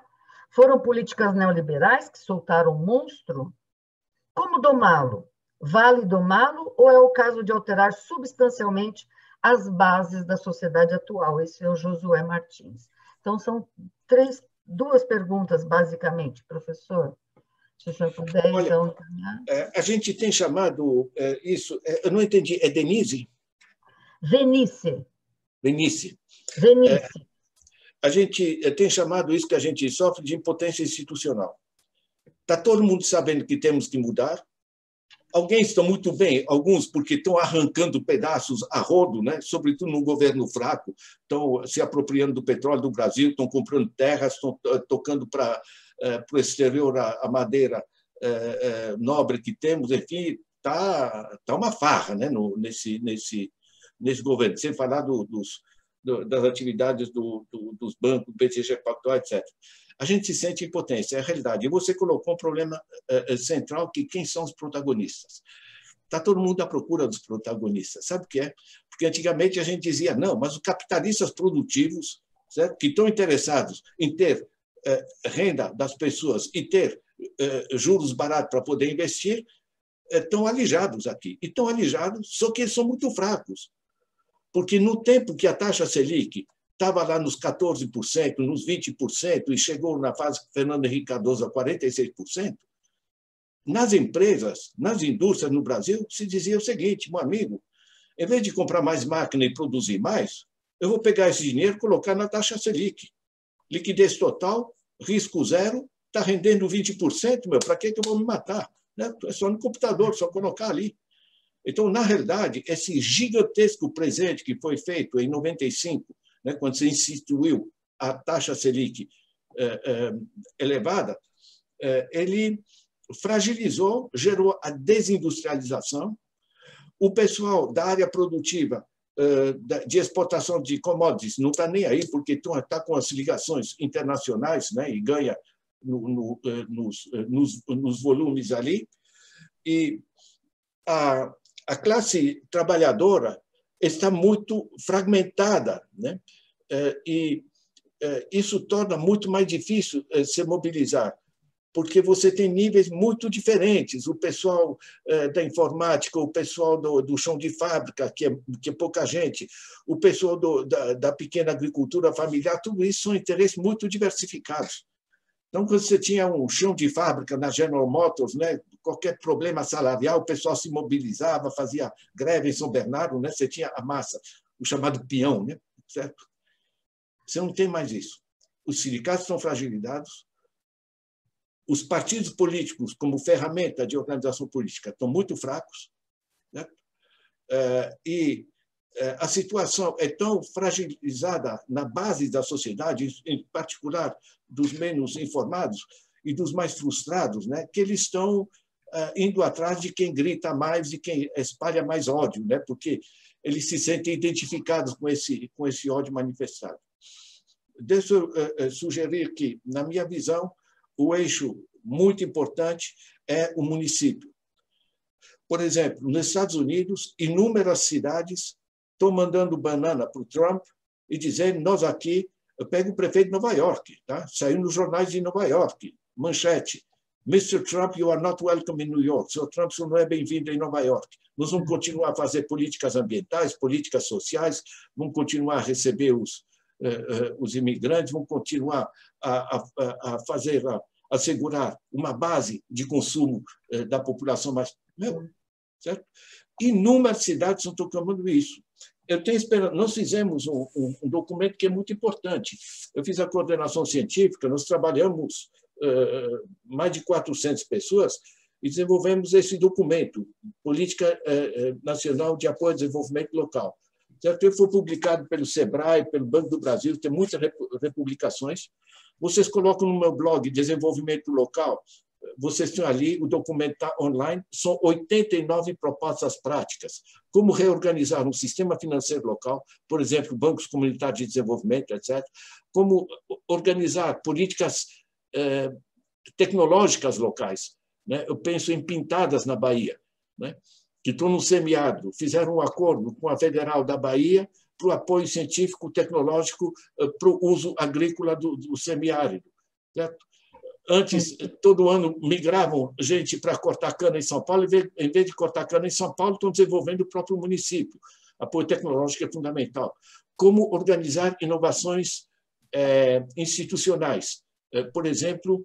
Foram políticas neoliberais que soltaram o monstro? Como domá-lo? Vale domá-lo ou é o caso de alterar substancialmente as bases da sociedade atual? Esse é o Josué Martins. Então, são duas perguntas, basicamente, professor. Se o senhor puder, olha, então... A gente tem chamado isso... eu não entendi. É Denise? Venice. Venice. Venice. A gente tem chamado isso que a gente sofre de impotência institucional. Está todo mundo sabendo que temos que mudar. Alguns estão muito bem, alguns porque estão arrancando pedaços a rodo, né? Sobretudo num governo fraco, estão se apropriando do petróleo do Brasil, estão comprando terras, estão tocando para o exterior a madeira nobre que temos. Enfim, está uma farra, né? nesse governo, sem falar das atividades dos bancos, BTG Pactual, etc. A gente se sente impotência, é a realidade. E você colocou um problema central, que quem são os protagonistas? Está todo mundo à procura dos protagonistas. Sabe o que é? Porque antigamente a gente dizia, não, mas os capitalistas produtivos, certo? Que estão interessados em ter renda das pessoas e ter juros baratos para poder investir, estão alijados aqui. E estão alijados, só que eles são muito fracos. Porque no tempo que a taxa Selic estava lá nos 14%, nos 20%, e chegou na fase Fernando Henrique Cardoso a 46%, nas empresas, nas indústrias no Brasil, se dizia o seguinte, meu amigo, em vez de comprar mais máquina e produzir mais, eu vou pegar esse dinheiro e colocar na taxa Selic. Liquidez total, risco zero, está rendendo 20%, meu, para que eu vou me matar? Né? É só no computador, só colocar ali. Então, na realidade, esse gigantesco presente que foi feito em 95, né, quando se instituiu a taxa Selic elevada, ele fragilizou, gerou a desindustrialização. O pessoal da área produtiva de exportação de commodities não está nem aí, porque está com as ligações internacionais, né, e ganha nos volumes ali. E a classe trabalhadora está muito fragmentada, né? E isso torna muito mais difícil se mobilizar, porque você tem níveis muito diferentes. O pessoal da informática, o pessoal do chão de fábrica, que é pouca gente, o pessoal da pequena agricultura familiar, tudo isso são interesses muito diversificados. Então, quando você tinha um chão de fábrica na General Motors, né, qualquer problema salarial, o pessoal se mobilizava, fazia greve em São Bernardo, né, você tinha a massa, o chamado peão, né, certo? Você não tem mais isso. Os sindicatos estão fragilizados, os partidos políticos, como ferramenta de organização política, estão muito fracos, né? E a situação é tão fragilizada na base da sociedade, em particular dos menos informados e dos mais frustrados, né, que eles estão indo atrás de quem grita mais e quem espalha mais ódio, né, porque eles se sentem identificados com esse ódio manifestado. Deixa eu sugerir que, na minha visão, o eixo muito importante é o município. Por exemplo, nos Estados Unidos, inúmeras cidades estão mandando banana para o Trump e dizendo, nós aqui, eu pego o prefeito de Nova York, tá? Saiu nos jornais de Nova York, manchete, Mr. Trump, you are not welcome in New York. Sr. Trump, você não é bem-vindo em Nova York. Nós vamos continuar a fazer políticas ambientais, políticas sociais, vamos continuar a receber os imigrantes, vamos continuar a assegurar uma base de consumo da população mais... certo? Inúmeras cidades estão tocando isso. Eu tenho esperança. Nós fizemos um documento que é muito importante. Eu fiz a coordenação científica, nós trabalhamos mais de 400 pessoas e desenvolvemos esse documento, Política Nacional de Apoio ao Desenvolvimento Local. Certo? Ele foi publicado pelo SEBRAE, pelo Banco do Brasil, tem muitas republicações. Vocês colocam no meu blog Desenvolvimento Local, vocês têm ali, o documento está online, são 89 propostas práticas. Como reorganizar um sistema financeiro local, por exemplo, bancos comunitários de desenvolvimento, etc. Como organizar políticas tecnológicas locais. Né? Eu penso em Pintadas, na Bahia, né? Que estão no semiárido, fizeram um acordo com a Federal da Bahia para o apoio científico tecnológico para o uso agrícola do semiárido. Certo? Antes, todo ano, migravam gente para cortar cana em São Paulo, em vez de cortar cana em São Paulo, estão desenvolvendo o próprio município. Apoio tecnológico é fundamental. Como organizar inovações institucionais. Por exemplo,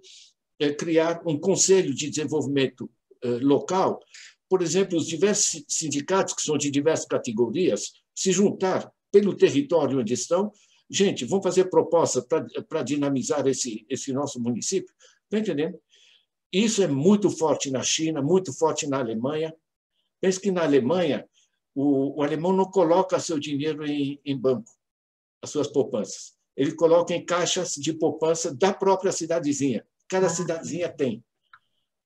criar um conselho de desenvolvimento local. Por exemplo, os diversos sindicatos, que são de diversas categorias, se juntar pelo território onde estão. Gente, vamos fazer proposta para dinamizar esse nosso município. Está entendendo? Isso é muito forte na China, muito forte na Alemanha. Penso que na Alemanha, o alemão não coloca seu dinheiro em banco, as suas poupanças. Ele coloca em caixas de poupança da própria cidadezinha. Cada cidadezinha tem.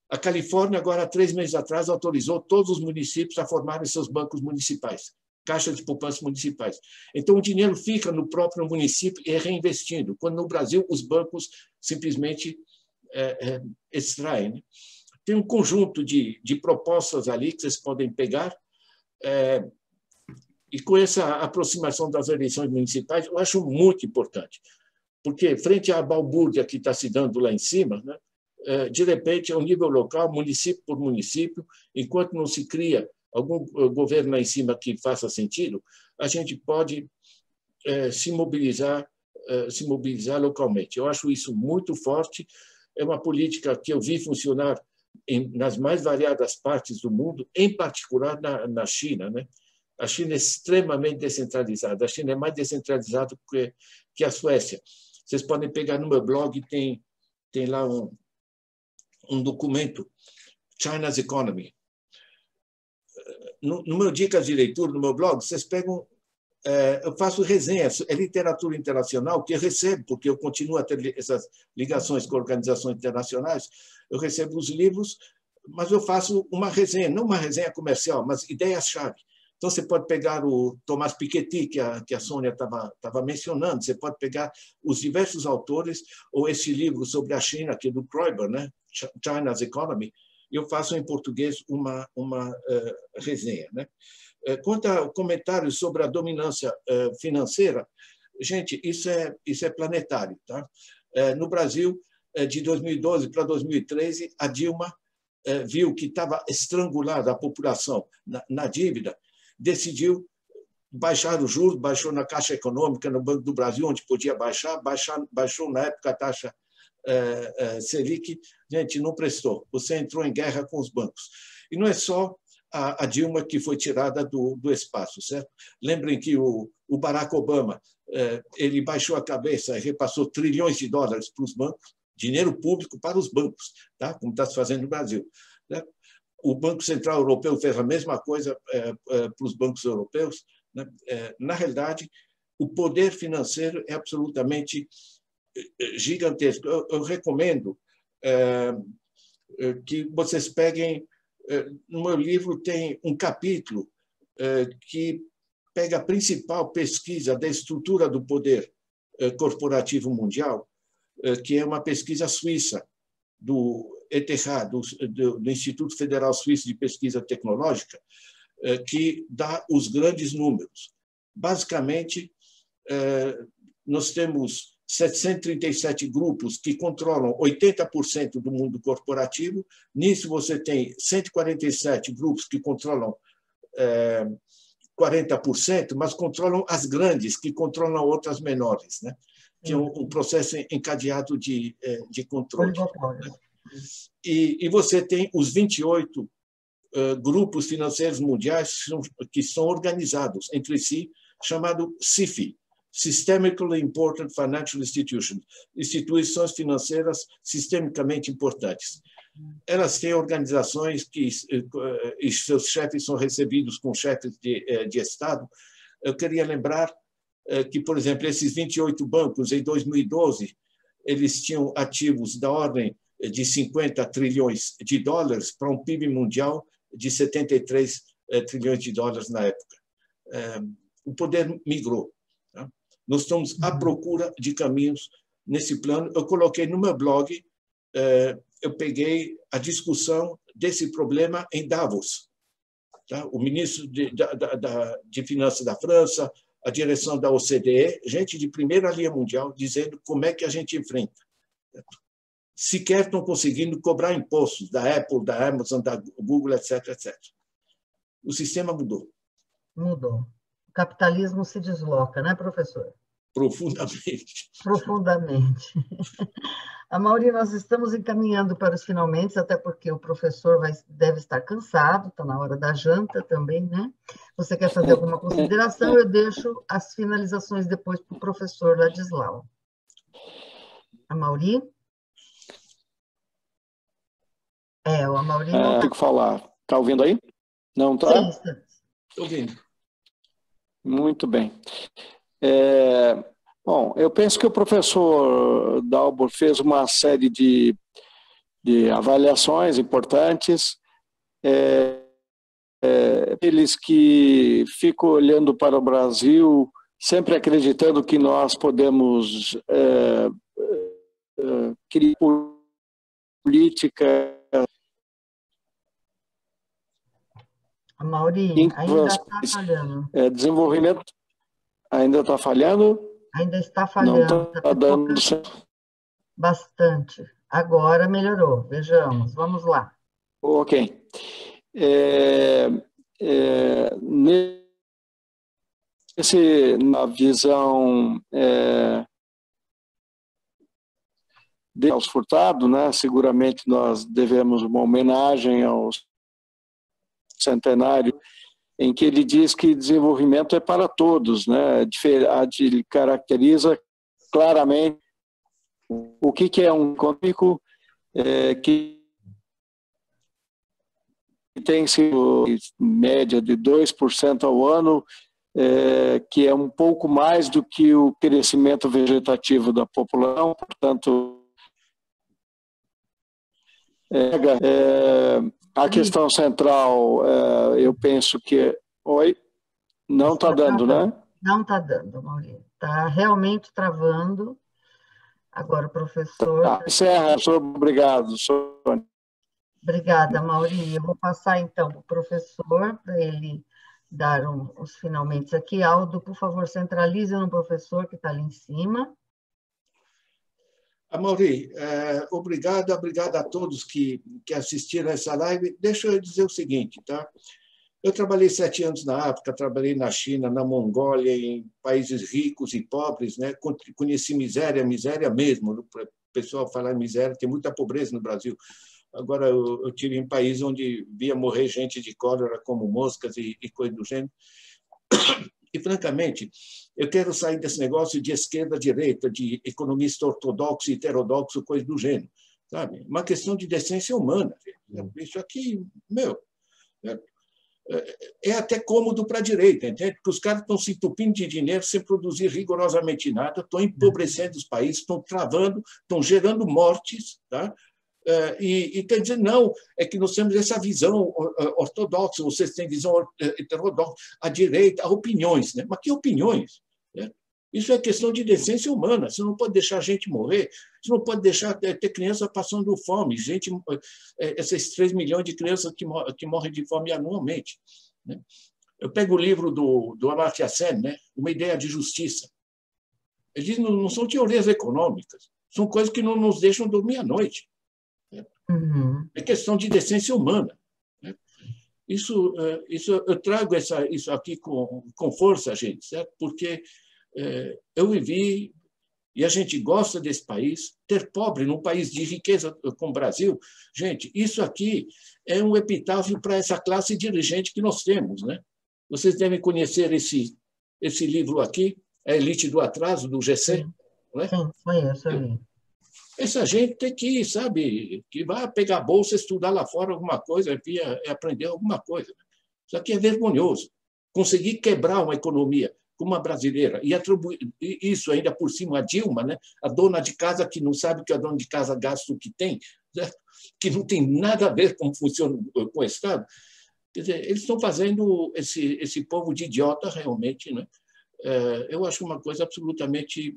A Califórnia, agora, 3 meses atrás, autorizou todos os municípios a formarem seus bancos municipais. caixas de poupança municipais. Então, o dinheiro fica no próprio município e é reinvestido, quando no Brasil os bancos simplesmente extraem. Né? Tem um conjunto de propostas ali que vocês podem pegar, e com essa aproximação das eleições municipais, eu acho muito importante, porque, frente à balbúrdia que está se dando lá em cima, né, de repente, ao nível local, município por município, enquanto não se cria algum governo lá em cima que faça sentido, a gente pode se mobilizar localmente. Eu acho isso muito forte, é uma política que eu vi funcionar nas mais variadas partes do mundo, em particular na China, né? A China é extremamente descentralizada, a China é mais descentralizada que a Suécia. Vocês podem pegar no meu blog, tem lá um documento, China's Economy. No meu Dicas de Leitura, no meu blog, vocês pegam, eu faço resenhas, é literatura internacional que eu recebo, porque eu continuo a ter essas ligações com organizações internacionais, eu recebo os livros, mas eu faço uma resenha, não uma resenha comercial, mas ideias-chave. Então, você pode pegar o Thomas Piketty, que a Sônia estava mencionando, você pode pegar os diversos autores, ou esse livro sobre a China, que é do Kroiber, né? China's Economy, eu faço em português uma resenha. Né? Quanto ao comentário sobre a dominância financeira, gente, isso é planetário. Tá? No Brasil, de 2012 para 2013, a Dilma viu que estava estrangulada a população na dívida, decidiu baixar os juros, baixou na Caixa Econômica, no Banco do Brasil, onde podia baixou na época a taxa Selic. Gente, não prestou. Você entrou em guerra com os bancos. E não é só a Dilma que foi tirada do espaço, certo? Lembrem que o Barack Obama ele baixou a cabeça e repassou trilhões de dólares para os bancos, dinheiro público para os bancos, tá? Como está se fazendo no Brasil. Né? O Banco Central Europeu fez a mesma coisa para os bancos europeus. Né? Na realidade, o poder financeiro é absolutamente gigantesco. Eu recomendo que vocês peguem, no meu livro tem um capítulo que pega a principal pesquisa da estrutura do poder corporativo mundial, que é uma pesquisa suíça, do ETH, do Instituto Federal Suíço de Pesquisa Tecnológica, que dá os grandes números. Basicamente, nós temos 737 grupos que controlam 80% do mundo corporativo. Nisso, você tem 147 grupos que controlam 40%, mas controlam as grandes, que controlam outras menores, né? Que é um processo encadeado de controle. E você tem os 28 grupos financeiros mundiais que são organizados entre si, chamado SIFI, Systemically Important Financial Institutions, instituições financeiras sistemicamente importantes. Elas têm organizações que e seus chefes são recebidos com chefes de Estado. Eu queria lembrar que, por exemplo, esses 28 bancos, em 2012, eles tinham ativos da ordem de 50 trilhões de dólares para um PIB mundial de 73 trilhões de dólares na época. O poder migrou. Tá? Nós estamos à procura de caminhos nesse plano. Eu coloquei no meu blog, eu peguei a discussão desse problema em Davos. Tá? O ministro de Finanças da França, a direção da OCDE, gente de primeira linha mundial, dizendo como é que a gente enfrenta. Sequer estão conseguindo cobrar impostos da Apple, da Amazon, da Google, etc., etc. O sistema mudou. Mudou. O capitalismo se desloca, né, professor? Profundamente. Profundamente. Amaury, nós estamos encaminhando para os finalmente, até porque o professor deve estar cansado, está na hora da janta também, né? Você quer fazer alguma consideração? Eu deixo as finalizações depois para o professor Ladislau. Amaury? O Amaury não tem que falar. Está ouvindo aí? Não está? Sim, está. Estou ouvindo. Muito bem. Bom, eu penso que o professor Dalbor fez uma série de avaliações importantes. Eles que ficam olhando para o Brasil, sempre acreditando que nós podemos criar política. A Mauri, ainda está falhando. Desenvolvimento ainda está falhando? Ainda está falhando. Não está dando certo. Bastante. Agora melhorou. Vejamos. Vamos lá. Ok. Na visão de Celso Furtado, né, seguramente nós devemos uma homenagem ao centenário, em que ele diz que desenvolvimento é para todos, né? Ele caracteriza claramente o que é um econômico que tem sido média de 2% ao ano, que é um pouco mais do que o crescimento vegetativo da população, portanto, a questão central, eu penso que... Oi? Não está dando, né? Não está dando, Mauri. Está realmente travando. Agora, o professor... Tá. Encerra, obrigado, Sônia. Obrigada, Mauri. Eu vou passar, então, para o professor, para ele dar os finalmente aqui. Aldo, por favor, centralize no professor que está ali em cima. Mauri, obrigado a todos que assistiram a essa live. Deixa eu dizer o seguinte, tá? Eu trabalhei 7 anos na África, trabalhei na China, na Mongólia, em países ricos e pobres, né? Conheci miséria mesmo. O pessoal fala em miséria, tem muita pobreza no Brasil. Agora, eu tive em país onde via morrer gente de cólera como moscas e coisa do gênero. E, francamente, eu quero sair desse negócio de esquerda-direita, de economista ortodoxo e heterodoxo, coisa do gênero. Sabe? Uma questão de decência humana. Isso aqui, é até cômodo para a direita, entende? Porque os caras estão se entupindo de dinheiro sem produzir rigorosamente nada, estão empobrecendo os países, estão travando, estão gerando mortes, tá? E quer dizer, não, é que nós temos essa visão ortodoxa, vocês têm visão heterodoxa, a direita, opiniões, né? Mas que opiniões? Né? Isso é questão de decência humana, você não pode deixar a gente morrer, você não pode deixar ter criança passando fome, esses 3 milhões de crianças que morrem de fome anualmente. Né? Eu pego o livro do Amartya Sen, né? Uma Ideia de Justiça. Ele diz, não são teorias econômicas, são coisas que não nos deixam dormir à noite. É questão de decência humana. Isso eu trago isso aqui com força, gente, certo? Porque eu vivi, e a gente gosta desse país, ter pobre num país de riqueza como o Brasil, gente, isso aqui é um epitáfio para essa classe dirigente que nós temos, né? Vocês devem conhecer esse livro aqui, A Elite do Atraso, do GC. Sim, não é? sim, conheço ali. Essa gente tem que, sabe, que vai pegar a bolsa, estudar lá fora alguma coisa, aprender alguma coisa. Isso aqui é vergonhoso. Conseguir quebrar uma economia como a brasileira e atribuir isso ainda por cima a Dilma, né? A dona de casa que não sabe que a dona de casa gasta o que tem, certo? Que não tem nada a ver com como funciona com o Estado. Quer dizer, eles estão fazendo esse povo de idiota realmente, né? Eu acho uma coisa absolutamente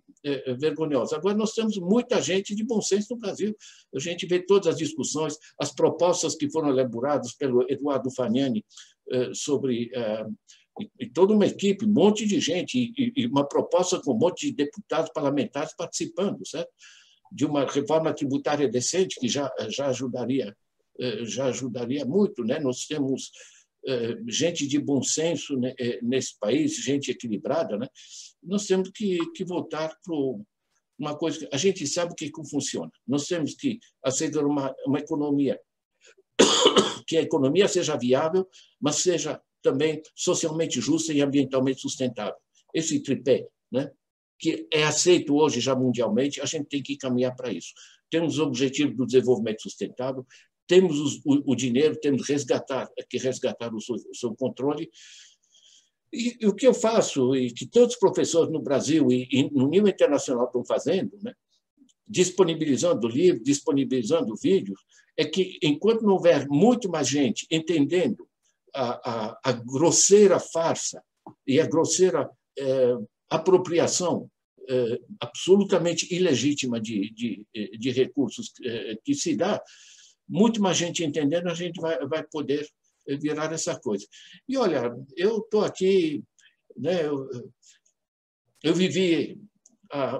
vergonhosa. Agora, nós temos muita gente de bom senso no Brasil. A gente vê todas as discussões, as propostas que foram elaboradas pelo Eduardo Fagnani sobre... e toda uma equipe, um monte de gente, e uma proposta com um monte de deputados parlamentares participando, certo? De uma reforma tributária decente, que já ajudaria muito, né? Nós temos... gente de bom senso, né, nesse país, gente equilibrada, né? Nós temos que voltar para uma coisa que a gente sabe que funciona. Nós temos que aceitar uma economia, que a economia seja viável, mas seja também socialmente justa e ambientalmente sustentável. Esse tripé, né, que é aceito hoje já mundialmente, a gente tem que caminhar para isso. Temos o objetivo do desenvolvimento sustentável, temos o dinheiro, temos que resgatar o seu controle. E o que eu faço, e que todos os professores no Brasil e no nível internacional estão fazendo, né, disponibilizando livros, disponibilizando vídeos, é que, enquanto não houver muito mais gente entendendo a grosseira farsa e a grosseira apropriação absolutamente ilegítima de recursos que se dá, muito mais gente entendendo, a gente vai poder virar essa coisa. E, olha, eu estou aqui, né, eu vivi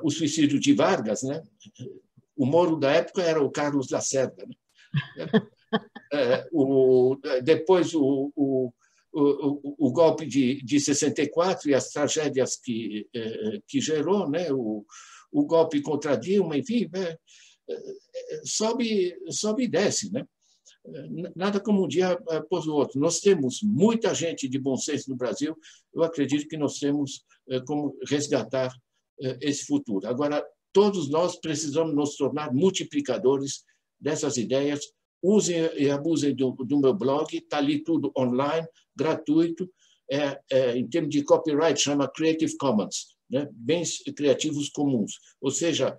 o suicídio de Vargas, né? O Moro da época era o Carlos Lacerda, né? Depois o golpe de 64 e as tragédias que gerou, né? O golpe contra Dilma, enfim, sobe e desce, né? Nada como um dia após o outro. Nós temos muita gente de bom senso no Brasil, eu acredito que nós temos como resgatar esse futuro. Agora, todos nós precisamos nos tornar multiplicadores dessas ideias. Usem e abusem do meu blog, está ali tudo online, gratuito, em termos de copyright, chama Creative Commons, né? Bens criativos comuns, ou seja,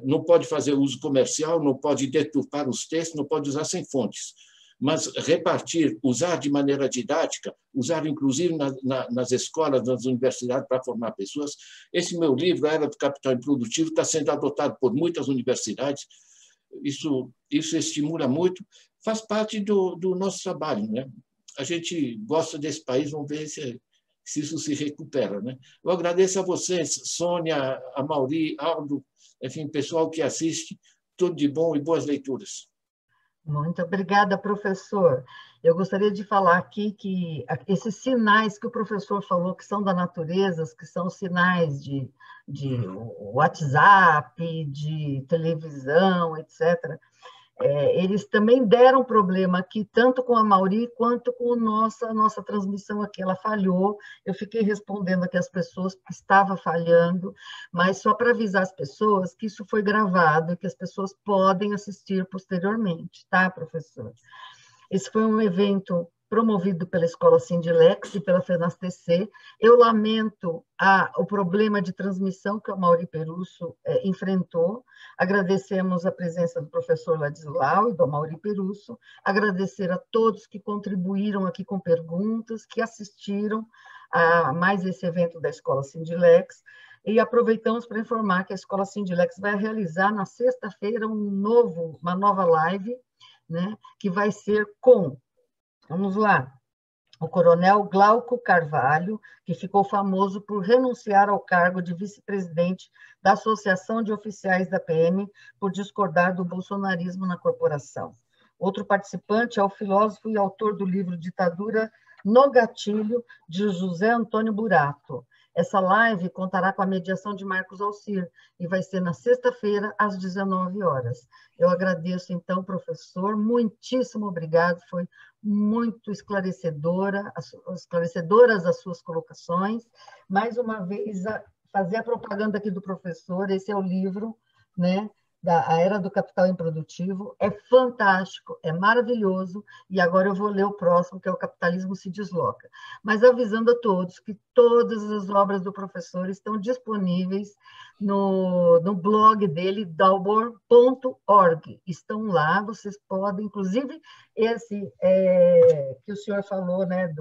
não pode fazer uso comercial, não pode deturpar os textos, não pode usar sem fontes, mas repartir, usar de maneira didática, usar inclusive nas escolas, nas universidades para formar pessoas. Esse meu livro, A Era do Capital Improdutivo, está sendo adotado por muitas universidades. Isso estimula muito, faz parte do nosso trabalho, né? A gente gosta desse país, vamos ver se isso se recupera, né? Eu agradeço a vocês, Sônia, a Mauri, Aldo, enfim, pessoal que assiste, tudo de bom e boas leituras. Muito obrigada, professor. Eu gostaria de falar aqui que esses sinais que o professor falou, que são da natureza, que são sinais de WhatsApp, de televisão, etc., eles também deram problema aqui, tanto com a Mauri quanto com a nossa transmissão aqui. Ela falhou, eu fiquei respondendo aqui as pessoas que estava falhando, mas só para avisar as pessoas que isso foi gravado e que as pessoas podem assistir posteriormente, tá, professor? Esse foi um evento promovido pela Escola Sindilex e pela FENAS-TC. Eu lamento o problema de transmissão que o Mauri Perusso enfrentou. Agradecemos a presença do professor Ladislau e do Mauri Perusso. Agradecer a todos que contribuíram aqui com perguntas, que assistiram a mais esse evento da Escola Sindilex. E aproveitamos para informar que a Escola Sindilex vai realizar na sexta-feira uma nova live, né, que vai ser com, vamos lá, o coronel Glauco Carvalho, que ficou famoso por renunciar ao cargo de vice-presidente da Associação de Oficiais da PM por discordar do bolsonarismo na corporação. Outro participante é o filósofo e autor do livro Ditadura no Gatilho, de José Antônio Burato. Essa live contará com a mediação de Marcos Alcir e vai ser na sexta-feira, às 19 horas. Eu agradeço, então, professor, muitíssimo obrigado, foi muito esclarecedoras as suas colocações. Mais uma vez, fazer a propaganda aqui do professor, esse é o livro, né, A Era do Capital Improdutivo, é fantástico, é maravilhoso, e agora eu vou ler o próximo, que é O Capitalismo se Desloca. Mas avisando a todos que todas as obras do professor estão disponíveis no blog dele, dalbor.org. Estão lá, vocês podem, inclusive, esse que o senhor falou, né,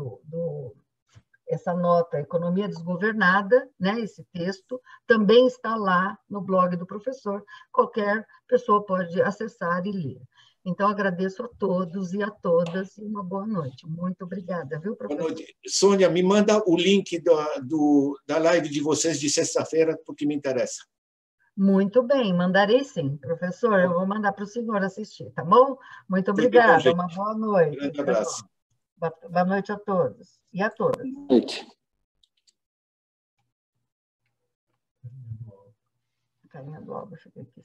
essa nota, Economia Desgovernada, né, esse texto, também está lá no blog do professor. Qualquer pessoa pode acessar e ler. Então, agradeço a todos e a todas e uma boa noite. Muito obrigada, viu, professor? Boa noite. Sônia, me manda o link da live de vocês de sexta-feira, porque me interessa. Muito bem, mandarei sim, professor. Eu vou mandar para o senhor assistir, tá bom? Muito obrigada, uma boa noite. Grande abraço. Boa noite a todos e a todas. Boa noite. Carinha do Alba, fica aqui.